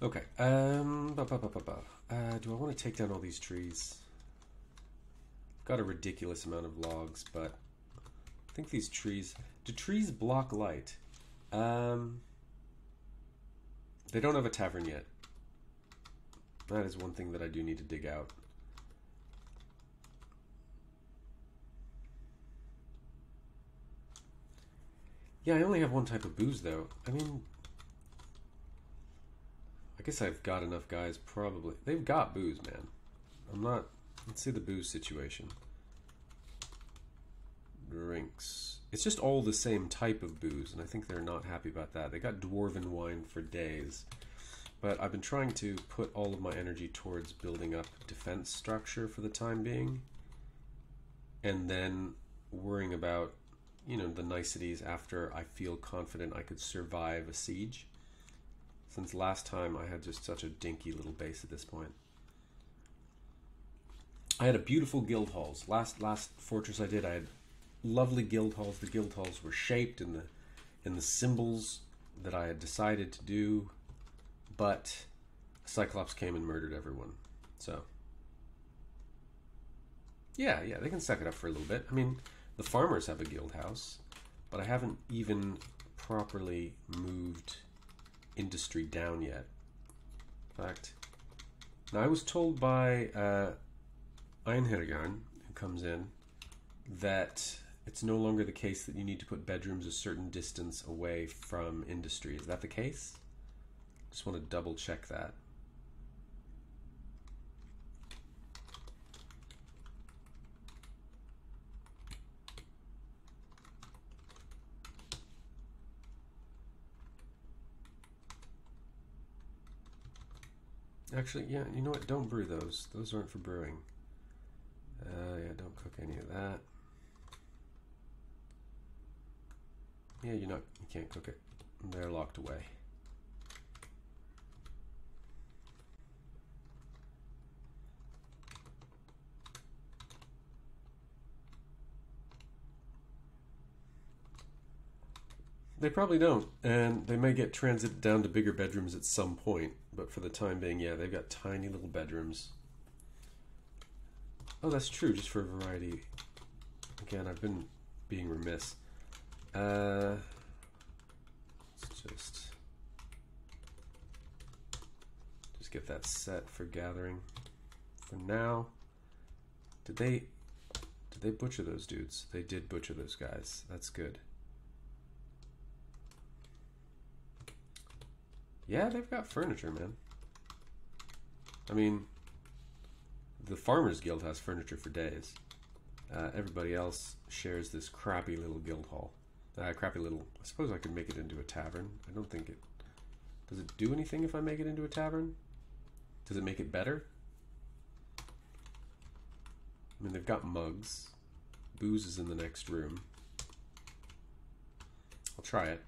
Okay. Do I want to take down all these trees? I've got a ridiculous amount of logs, but I think these trees... Do trees block light? They don't have a tavern yet. That is one thing that I do need to dig out. Yeah, I only have one type of booze, though. I mean... I guess I've got enough guys, probably. They've got booze, man. I'm not... Let's see the booze situation. Drinks. It's just all the same type of booze, and I think they're not happy about that. They got dwarven wine for days. But I've been trying to put all of my energy towards building up defense structure for the time being. And then worrying about, you know, the niceties after I feel confident I could survive a siege. Since last time I had just such a dinky little base at this point. I had a beautiful guild halls. Last fortress I did, I had lovely guild halls. The guild halls were shaped in the symbols that I had decided to do, but Cyclops came and murdered everyone. So yeah, they can suck it up for a little bit. I mean, the farmers have a guild house, but I haven't even properly moved industry down yet. In fact, now I was told by Einherjarn, who comes in, that it's no longer the case that you need to put bedrooms a certain distance away from industry. Is that the case? Just want to double check that. Actually, yeah, you know what? Don't brew those. Those aren't for brewing. Yeah, don't cook any of that. Yeah, you can't cook it. They're locked away. They probably don't, and they may get transit down to bigger bedrooms at some point, but for the time being, yeah, they've got tiny little bedrooms. Oh, that's true, just for variety. Again, I've been being remiss. Let's just get that set for gathering. For now, did they butcher those dudes? They did butcher those guys. That's good. Yeah, they've got furniture, man. I mean, the Farmers Guild has furniture for days. Everybody else shares this crappy little guild hall. Crappy little... I suppose I could make it into a tavern. I don't think it... Does it do anything if I make it into a tavern? Does it make it better? I mean, they've got mugs. Booze is in the next room. I'll try it.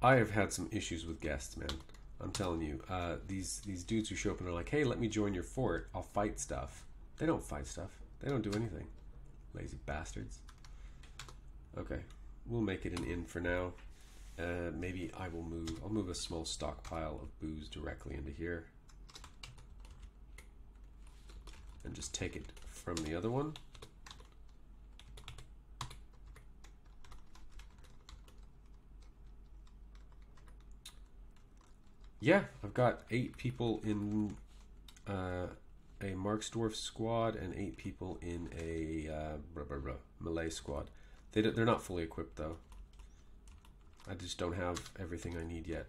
I have had some issues with guests, man. I'm telling you. These dudes who show up and are like, hey, let me join your fort. I'll fight stuff. They don't fight stuff. They don't do anything. Lazy bastards. Okay. We'll make it an inn for now. Maybe I'll move a small stockpile of booze directly into here. And just take it from the other one. Yeah, I've got 8 people in a Dwarf squad and 8 people in a Malay squad. They're not fully equipped though. I just don't have everything I need yet.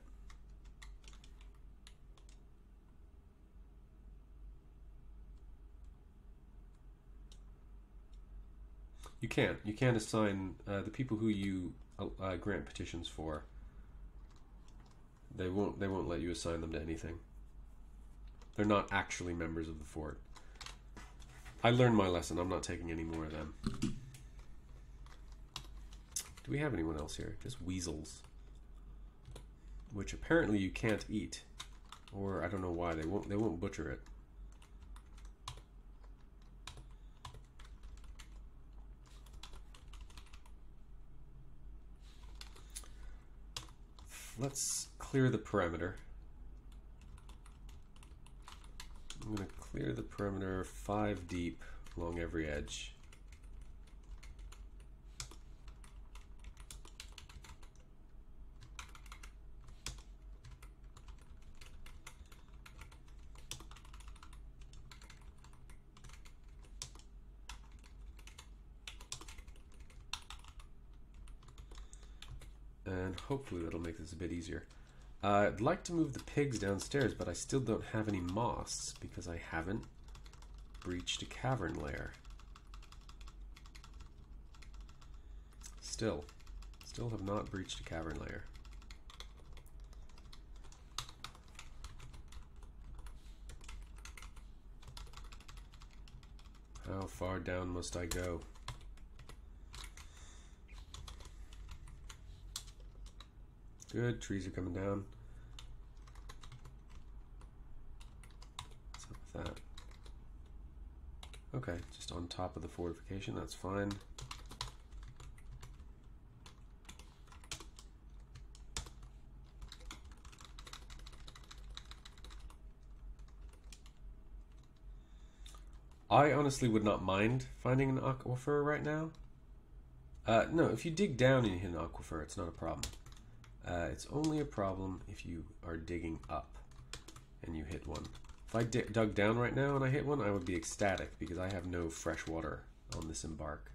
You can't assign the people who you grant petitions for. They won't let you assign them to anything. They're not actually members of the fort. I learned my lesson. I'm not taking any more of them. Do we have anyone else here? Just weasels, which apparently you can't eat, or I don't know why they won't butcher it. Let's clear the perimeter. I'm going to clear the perimeter 5 deep along every edge. And hopefully that'll make this a bit easier. I'd like to move the pigs downstairs, but I still don't have any moss because I haven't breached a cavern layer. Still have not breached a cavern layer. How far down must I go? Good, trees are coming down. What's up with that? Okay, just on top of the fortification, that's fine. I honestly would not mind finding an aquifer right now. No, if you dig down and you hit an aquifer, it's not a problem. It's only a problem if you are digging up and you hit one. If I dug down right now and I hit one, I would be ecstatic because I have no fresh water on this embark.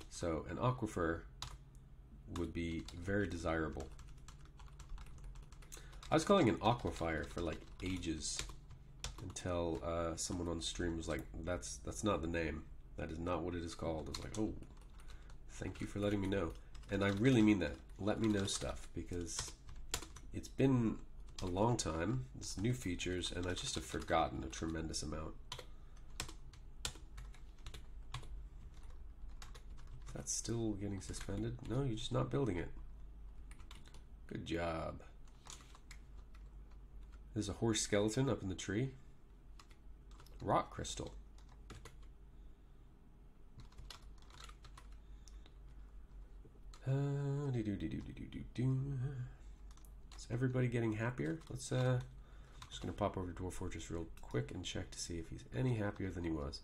So an aquifer would be very desirable. I was calling it an aquifer for like ages until someone on stream was like, that's not the name. That is not what it is called. I was like, oh, thank you for letting me know. And I really mean that. Let me know stuff, because it's been a long time. There's new features, and I just have forgotten a tremendous amount. That's still getting suspended? No, you're just not building it. Good job. There's a horse skeleton up in the tree. Rock crystal. Is everybody getting happier? Let's just gonna pop over to Dwarf Fortress real quick and check to see if he's any happier than he was.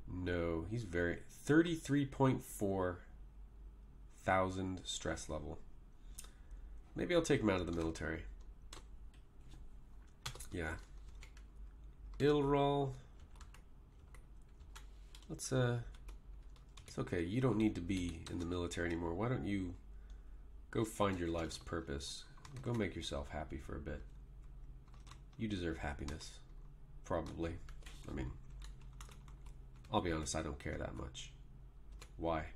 No, he's very 33.4 thousand stress level. Maybe I'll take him out of the military. Yeah. Ilral. Let's It's okay, you don't need to be in the military anymore. Why don't you go find your life's purpose? Go make yourself happy for a bit. You deserve happiness. Probably. I mean, I'll be honest, I don't care that much. Why?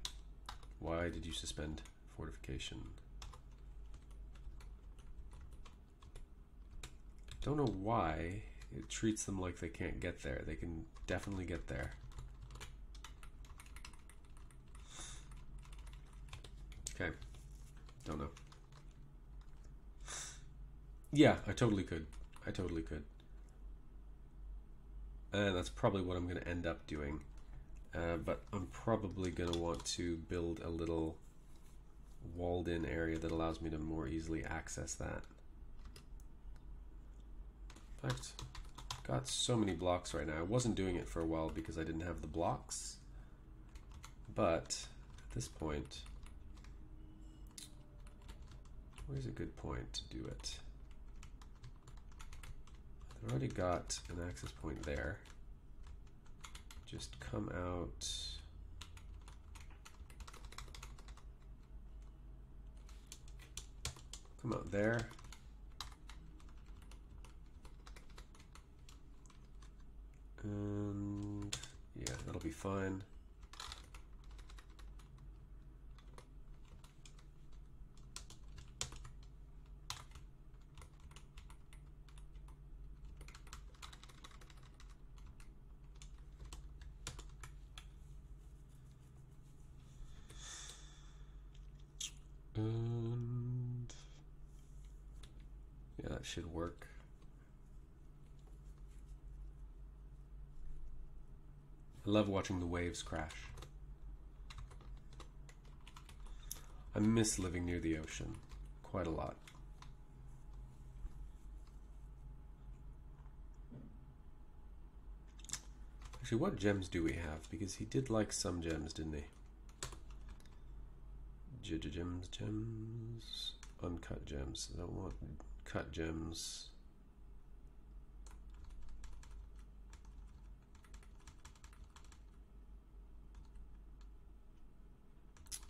Why did you suspend fortification? Don't know why it treats them like they can't get there. They can definitely get there. Okay. Don't know. Yeah, I totally could. I totally could. And that's probably what I'm going to end up doing. But I'm probably going to want to build a little walled-in area that allows me to more easily access that. In fact, I've got so many blocks right now. I wasn't doing it for a while because I didn't have the blocks. But at this point, where's a good point to do it? I've already got an access point there. Just come out. Come out there. And yeah, that'll be fine. And yeah, that should work. I love watching the waves crash. I miss living near the ocean quite a lot. Actually, what gems do we have? Because he did like some gems, didn't he? Gems. Uncut gems. I don't want cut gems.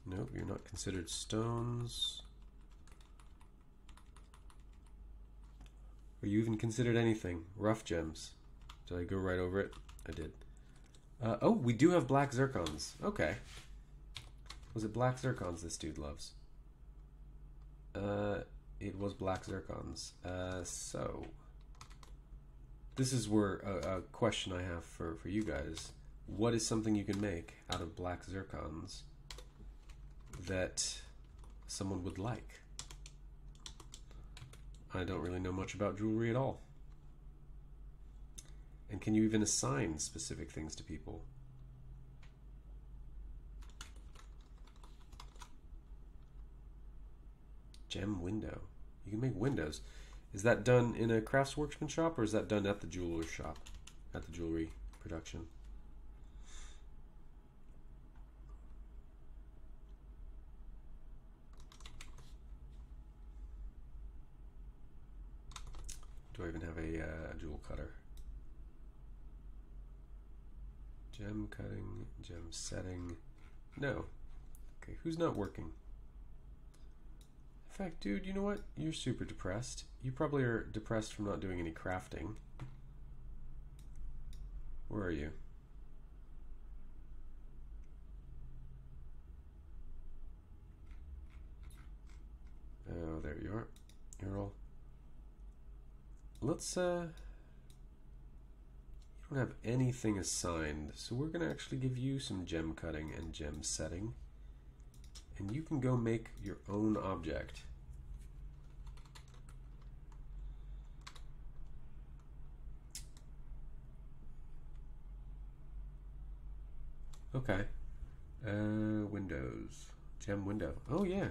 Nope, you're not considered stones. Are you even considered anything? Rough gems. Did I go right over it? I did. Oh, we do have black zircons. Okay. Was it black zircons this dude loves? It was black zircons. So this is where a question I have for you guys. What is something you can make out of black zircons that someone would like? I don't really know much about jewelry at all. And can you even assign specific things to people? Gem window. You can make windows. Is that done in a crafts workshop shop, or is that done at the jeweler's shop? At the jewelry production? Do I even have a jewel cutter? Gem cutting, gem setting. No. Okay, who's not working? In fact, dude, you know what? You're super depressed. You probably are depressed from not doing any crafting. Where are you? Oh, there you are. You're all... Let's, you don't have anything assigned, so we're gonna actually give you some gem cutting and gem setting. And you can go make your own object. Okay. Windows. Gem window. Oh yeah.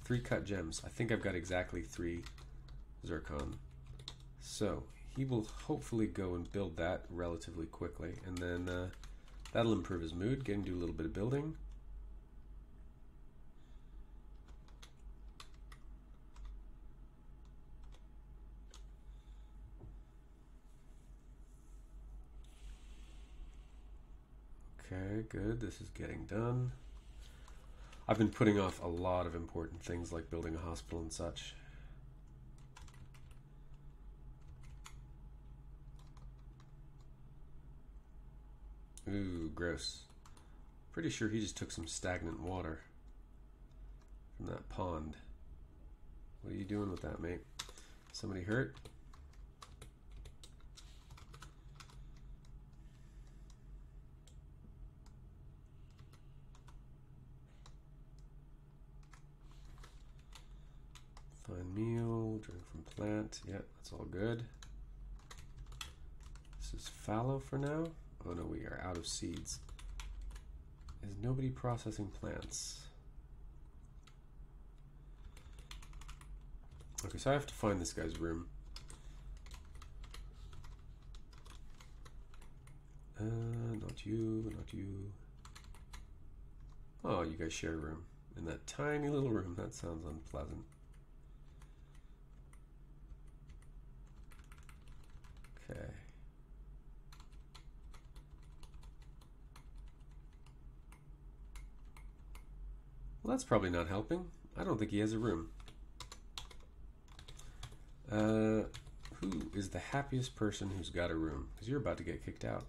3 cut gems. I think I've got exactly 3 zircon. So he will hopefully go and build that relatively quickly, and then that'll improve his mood, get him to do a little bit of building. Okay, good. This is getting done. I've been putting off a lot of important things like building a hospital and such. Ooh, gross. Pretty sure he just took some stagnant water from that pond. What are you doing with that, mate? Somebody hurt? Find meal, drink from plant. Yeah, that's all good. This is fallow for now. Oh no, we are out of seeds. Is nobody processing plants? Okay, so I have to find this guy's room. Not you, not you. Oh, you guys share a room. In that tiny little room. That sounds unpleasant. Okay. Well, that's probably not helping. I don't think he has a room. Who is the happiest person who's got a room? Because you're about to get kicked out.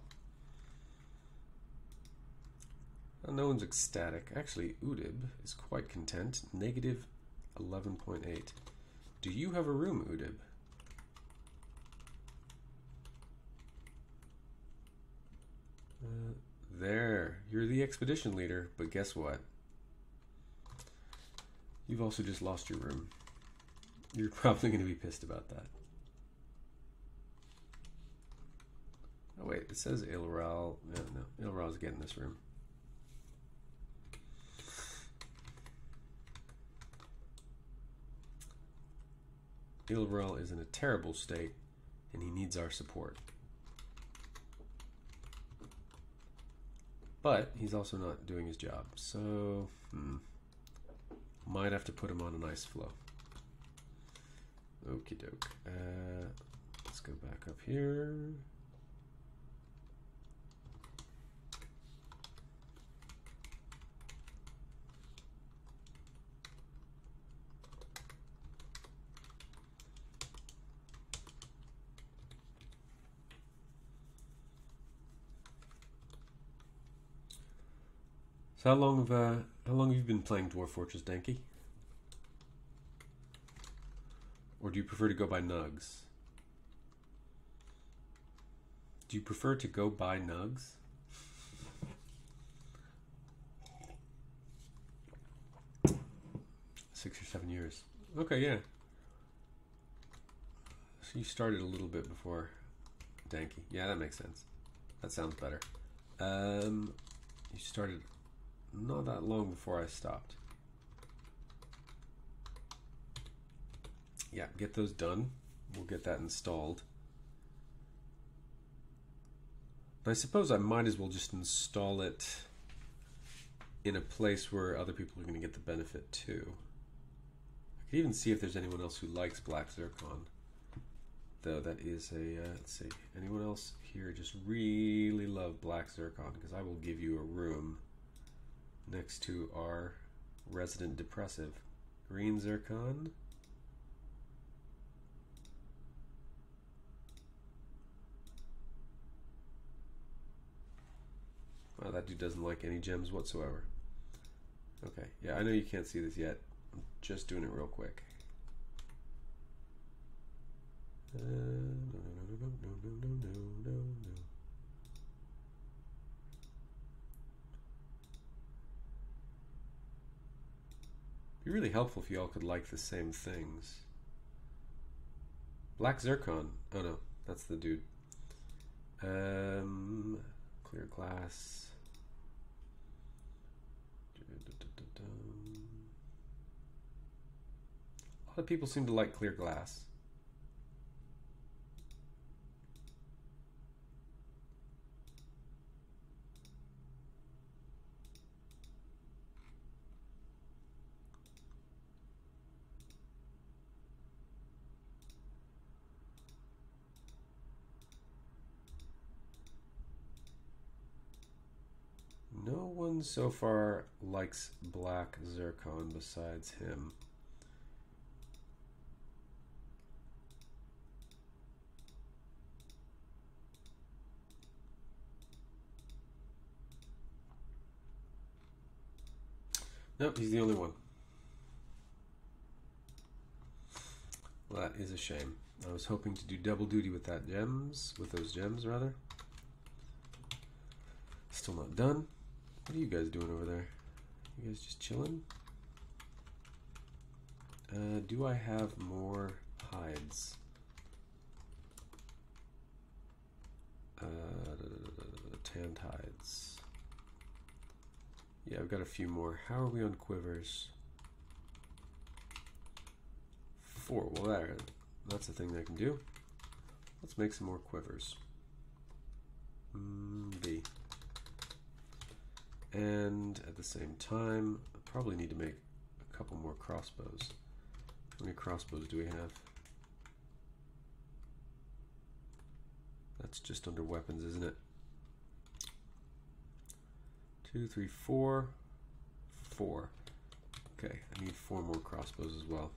No one's ecstatic. Actually, Udib is quite content. Negative 11.8. Do you have a room, Udib? There. You're the expedition leader, but guess what? You've also just lost your room. You're probably going to be pissed about that. Oh wait, it says Ilral. No, Ilral's getting this room. Ilral is in a terrible state, and he needs our support. But he's also not doing his job, so might have to put him on an ice flow. Okie doke. Let's go back up here. So how long have you been playing Dwarf Fortress, Denki? Or do you prefer to go by nugs? Do you prefer to go by nugs? Six or 7 years. Okay, yeah. So you started a little bit before Denki. Yeah, that makes sense. That sounds better. You started not that long before I stopped. Yeah, get those done. We'll get that installed. But I suppose I might as well just install it in a place where other people are going to get the benefit too. I could even see if there's anyone else who likes black zircon. Though that is a, let's see, anyone else here just really love black zircon? Because I will give you a room next to our resident depressive. Green zircon. Wow, that dude doesn't like any gems whatsoever. Okay, yeah, I know you can't see this yet. I'm just doing it real quick. No. It'd be really helpful if you all could like the same things. Black zircon. Oh no, that's the dude. Clear glass. A lot of people seem to like clear glass. one so far likes black zircon besides him? Nope, he's the only one. Well, that is a shame. I was hoping to do double duty with those gems rather. Still not done. What are you guys doing over there? You guys just chilling? Do I have more hides? Tanned hides. Yeah, I've got a few more. How are we on quivers? 4. Well, that's the thing I can do. Let's make some more quivers. B. And at the same time, I probably need to make a couple more crossbows. How many crossbows do we have? That's just under weapons, isn't it? 2, 3, 4. 4. Okay, I need 4 more crossbows as well.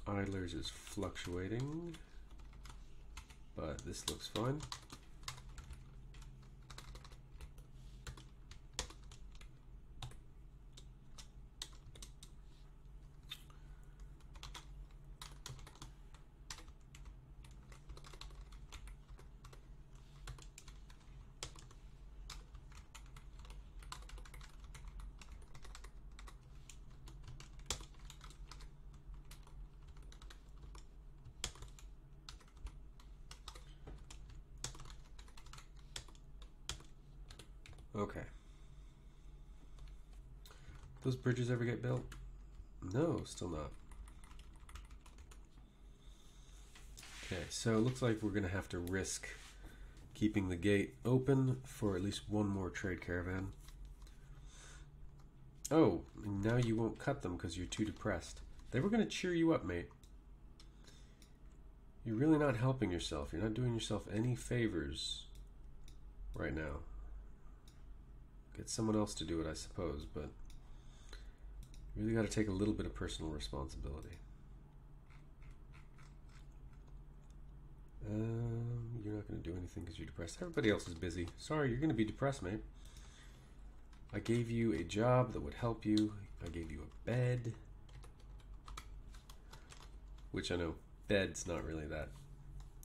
Idlers is fluctuating, but this looks fine. Okay. Those bridges ever get built? No, still not. Okay, so it looks like we're going to have to risk keeping the gate open for at least one more trade caravan. Oh, now you won't cut them because you're too depressed. They were going to cheer you up, mate. You're really not helping yourself. You're not doing yourself any favors right now. Get someone else to do it, I suppose, but you really got to take a little bit of personal responsibility. You're not going to do anything because you're depressed. Everybody else is busy. Sorry, you're going to be depressed, mate. I gave you a job that would help you. I gave you a bed. Which I know, bed's not really that...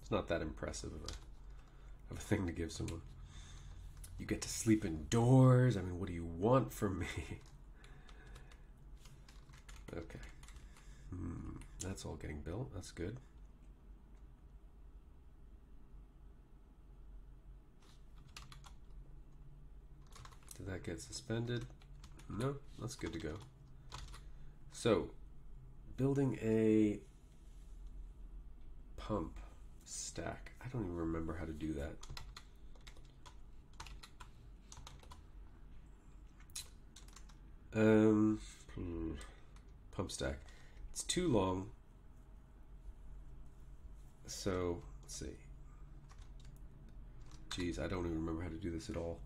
It's not that impressive of a thing to give someone. You get to sleep indoors. I mean, what do you want from me? Okay. That's all getting built. That's good. Did that get suspended? No, that's good to go. So, building a pump stack. I don't even remember how to do that. Pump stack. It's too long. So, let's see. Geez, I don't even remember how to do this at all.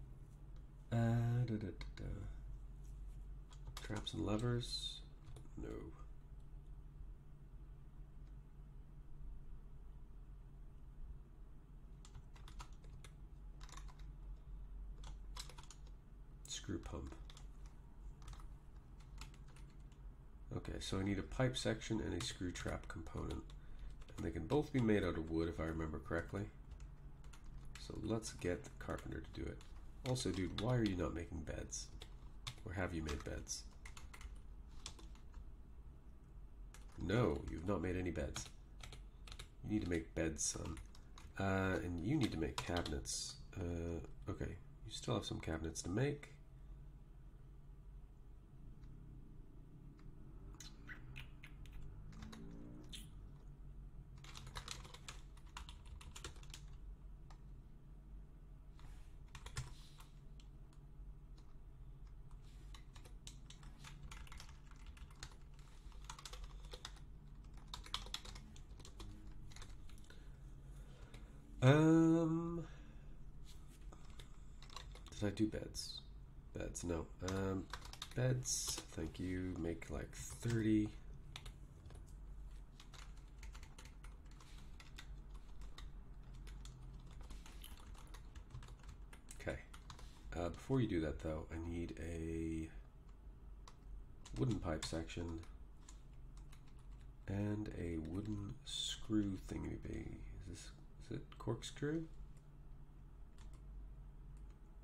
Traps and levers? No. Screw pump. Okay, so I need a pipe section and a screw trap component. And they can both be made out of wood if I remember correctly. So let's get the carpenter to do it. Also, dude, why are you not making beds? Or have you made beds? No, you've not made any beds. You need to make beds, son. And you need to make cabinets. Okay, you still have some cabinets to make. Did I do beds? Beds, no. Beds, thank you. Make like 30. Okay. Before you do that though, I need a wooden pipe section and a wooden screw thingy. Is it corkscrew?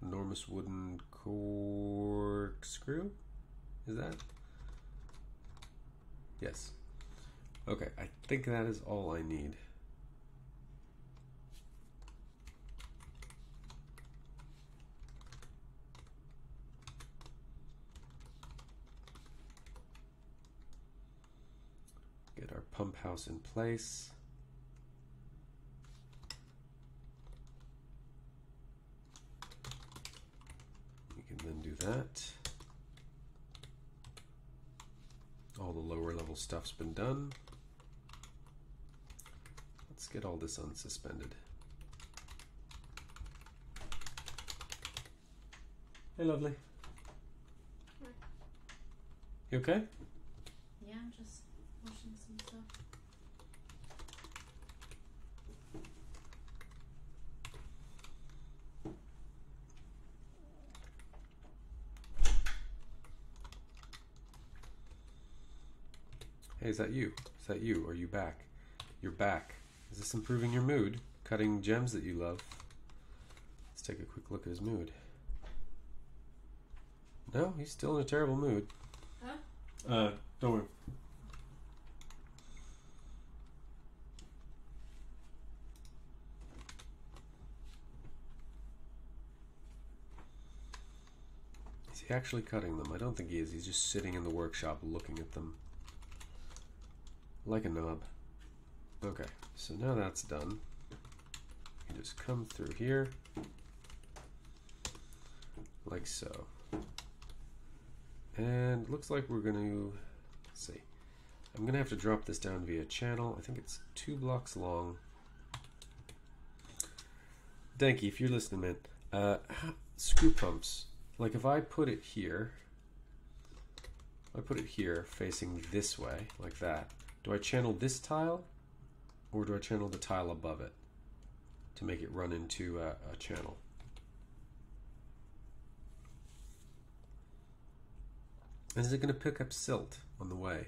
Enormous wooden corkscrew? Is that? Yes. Okay, I think that is all I need. Get our pump house in place. We can then do that. All the lower level stuff's been done. Let's get all this unsuspended. Hey, lovely. Hi. You okay? Yeah, I'm just washing some stuff. Hey, is that you? Is that you? Are you back? You're back. Is this improving your mood? Cutting gems that you love. Let's take a quick look at his mood. No, he's still in a terrible mood. Huh? Don't worry. Is he actually cutting them? I don't think he is. He's just sitting in the workshop looking at them. Like a knob. Okay, so now that's done. You just come through here. Like so. And looks like we're going to, let's see. I'm going to have to drop this down via channel. I think it's 2 blocks long. Danky, if you're listening, man. Screw pumps. Like if I put it here, facing this way, like that. Do I channel this tile, or do I channel the tile above it to make it run into a channel? And is it going to pick up silt on the way?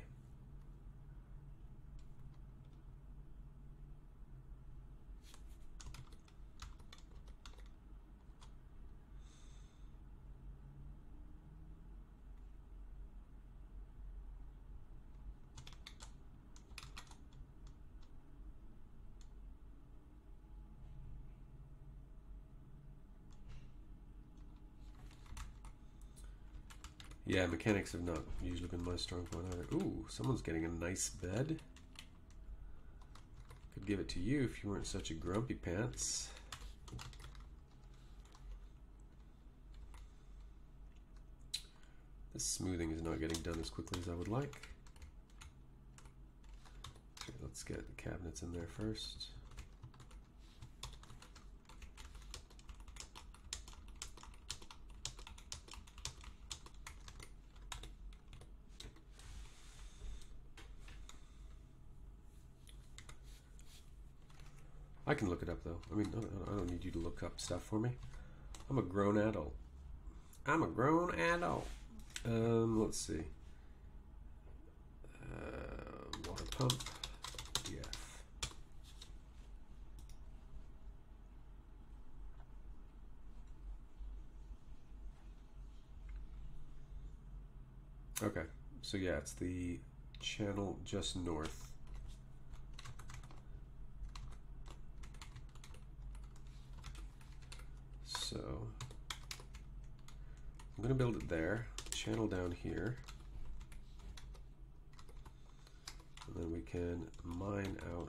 Yeah, mechanics have not usually been my strong point either. Ooh, someone's getting a nice bed. Could give it to you if you weren't such a grumpy pants. This smoothing is not getting done as quickly as I would like. Okay, let's get the cabinets in there first. I can look it up though. I mean, I don't need you to look up stuff for me. I'm a grown adult. I'm a grown adult. Let's see. Water pump. Yeah. Okay. So yeah, it's the channel just north. So I'm going to build it there, channel down here, and then we can mine out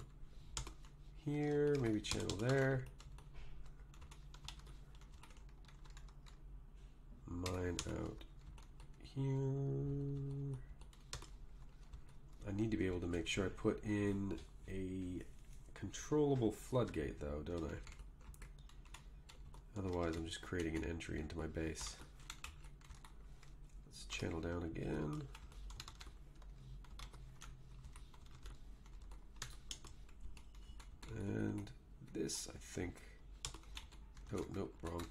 here, maybe channel there, mine out here. I need to be able to make sure I put in a controllable floodgate though, don't I? Otherwise I'm just creating an entry into my base. Let's channel down again. And this, I think, oh, nope, wrong.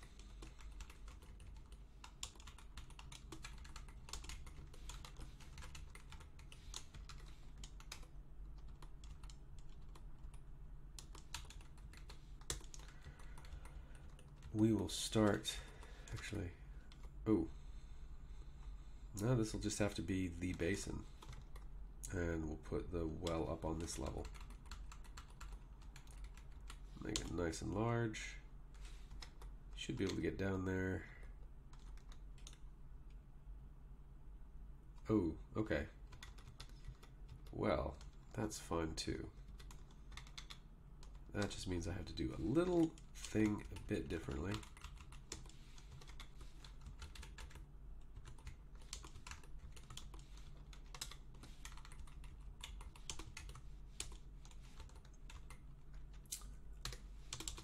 We will start, actually, oh, no, this will just have to be the basin. And we'll put the well up on this level. Make it nice and large. Should be able to get down there. Oh, okay. Well, that's fine too. That just means I have to do a little thing a bit differently.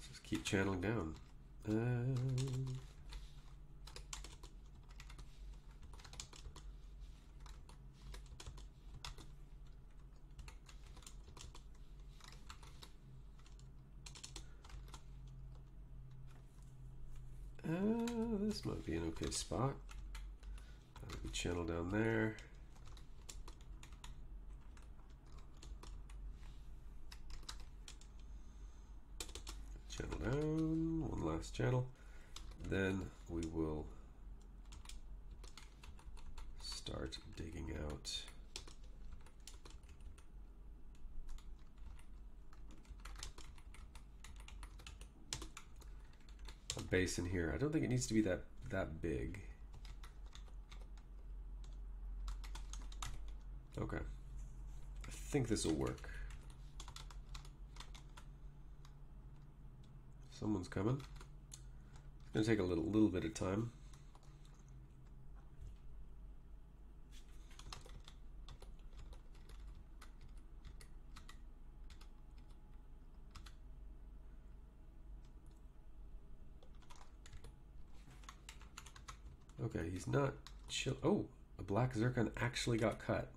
Just keep channeling down. This might be an okay spot. That'll be channel down there. Channel down, one last channel. Then we will start digging out a basin here. I don't think it needs to be that big. Okay. I think this will work. Someone's coming. It's going to take a little bit of time. Okay, he's not chill. Oh, a black zircon actually got cut.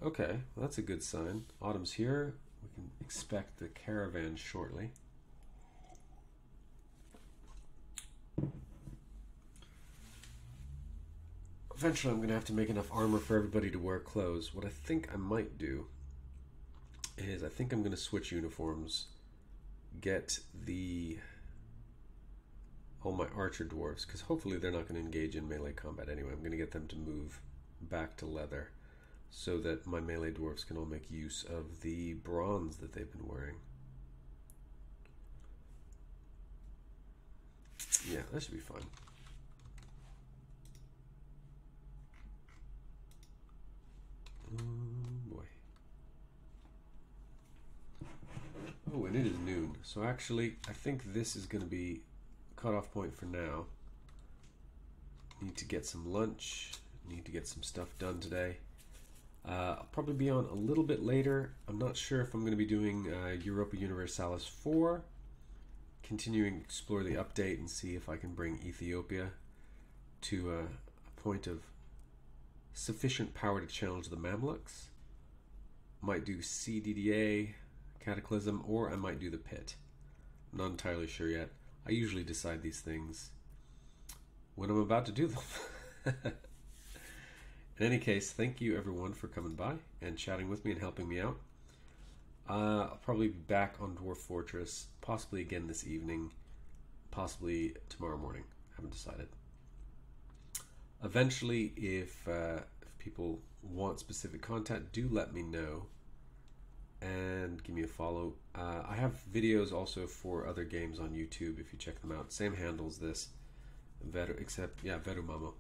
Okay, well, that's a good sign. Autumn's here. We can expect the caravan shortly. Eventually I'm going to have to make enough armor for everybody to wear clothes. What I think I might do is I think I'm going to switch uniforms, get all my archer dwarves, because hopefully they're not going to engage in melee combat anyway. I'm going to get them to move back to leather so that my melee dwarves can all make use of the bronze that they've been wearing. Yeah, that should be fine. Boy. Oh, and it is noon. So actually, I think this is going to be cutoff point for now. Need to get some lunch. Need to get some stuff done today. I'll probably be on a little bit later. I'm not sure if I'm going to be doing Europa Universalis 4. Continuing to explore the update and see if I can bring Ethiopia to a point of sufficient power to challenge the Mamluks. Might do CDDA, Cataclysm, or I might do the Pit. I'm not entirely sure yet. I usually decide these things when I'm about to do them. In any case, thank you everyone for coming by and chatting with me and helping me out. I'll probably be back on Dwarf Fortress, possibly again this evening, possibly tomorrow morning. I haven't decided. Eventually, if people want specific content, do let me know and give me a follow. I have videos also for other games on YouTube if you check them out. Same handles this, except Verumamo.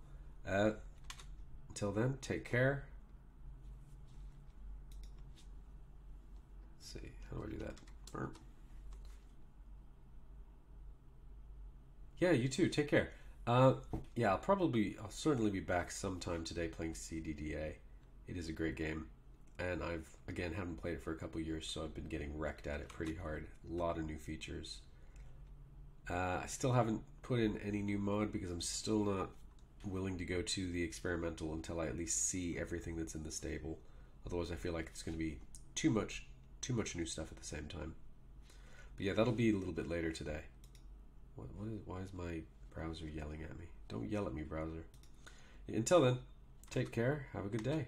Until then, take care. Let's see, how do I do that? Burp. Yeah, you too. Take care. Yeah, I'll certainly be back sometime today playing CDDA. It is a great game. and I've again haven't played it for a couple years, so I've been getting wrecked at it pretty hard. A lot of new features. I still haven't put in any new mod because I'm still not willing to go to the experimental until I at least see everything that's in the stable. Otherwise, I feel like it's going to be too much new stuff at the same time. But yeah, that'll be a little bit later today. Why is my browser yelling at me? Don't yell at me, browser. Until then, take care. Have a good day.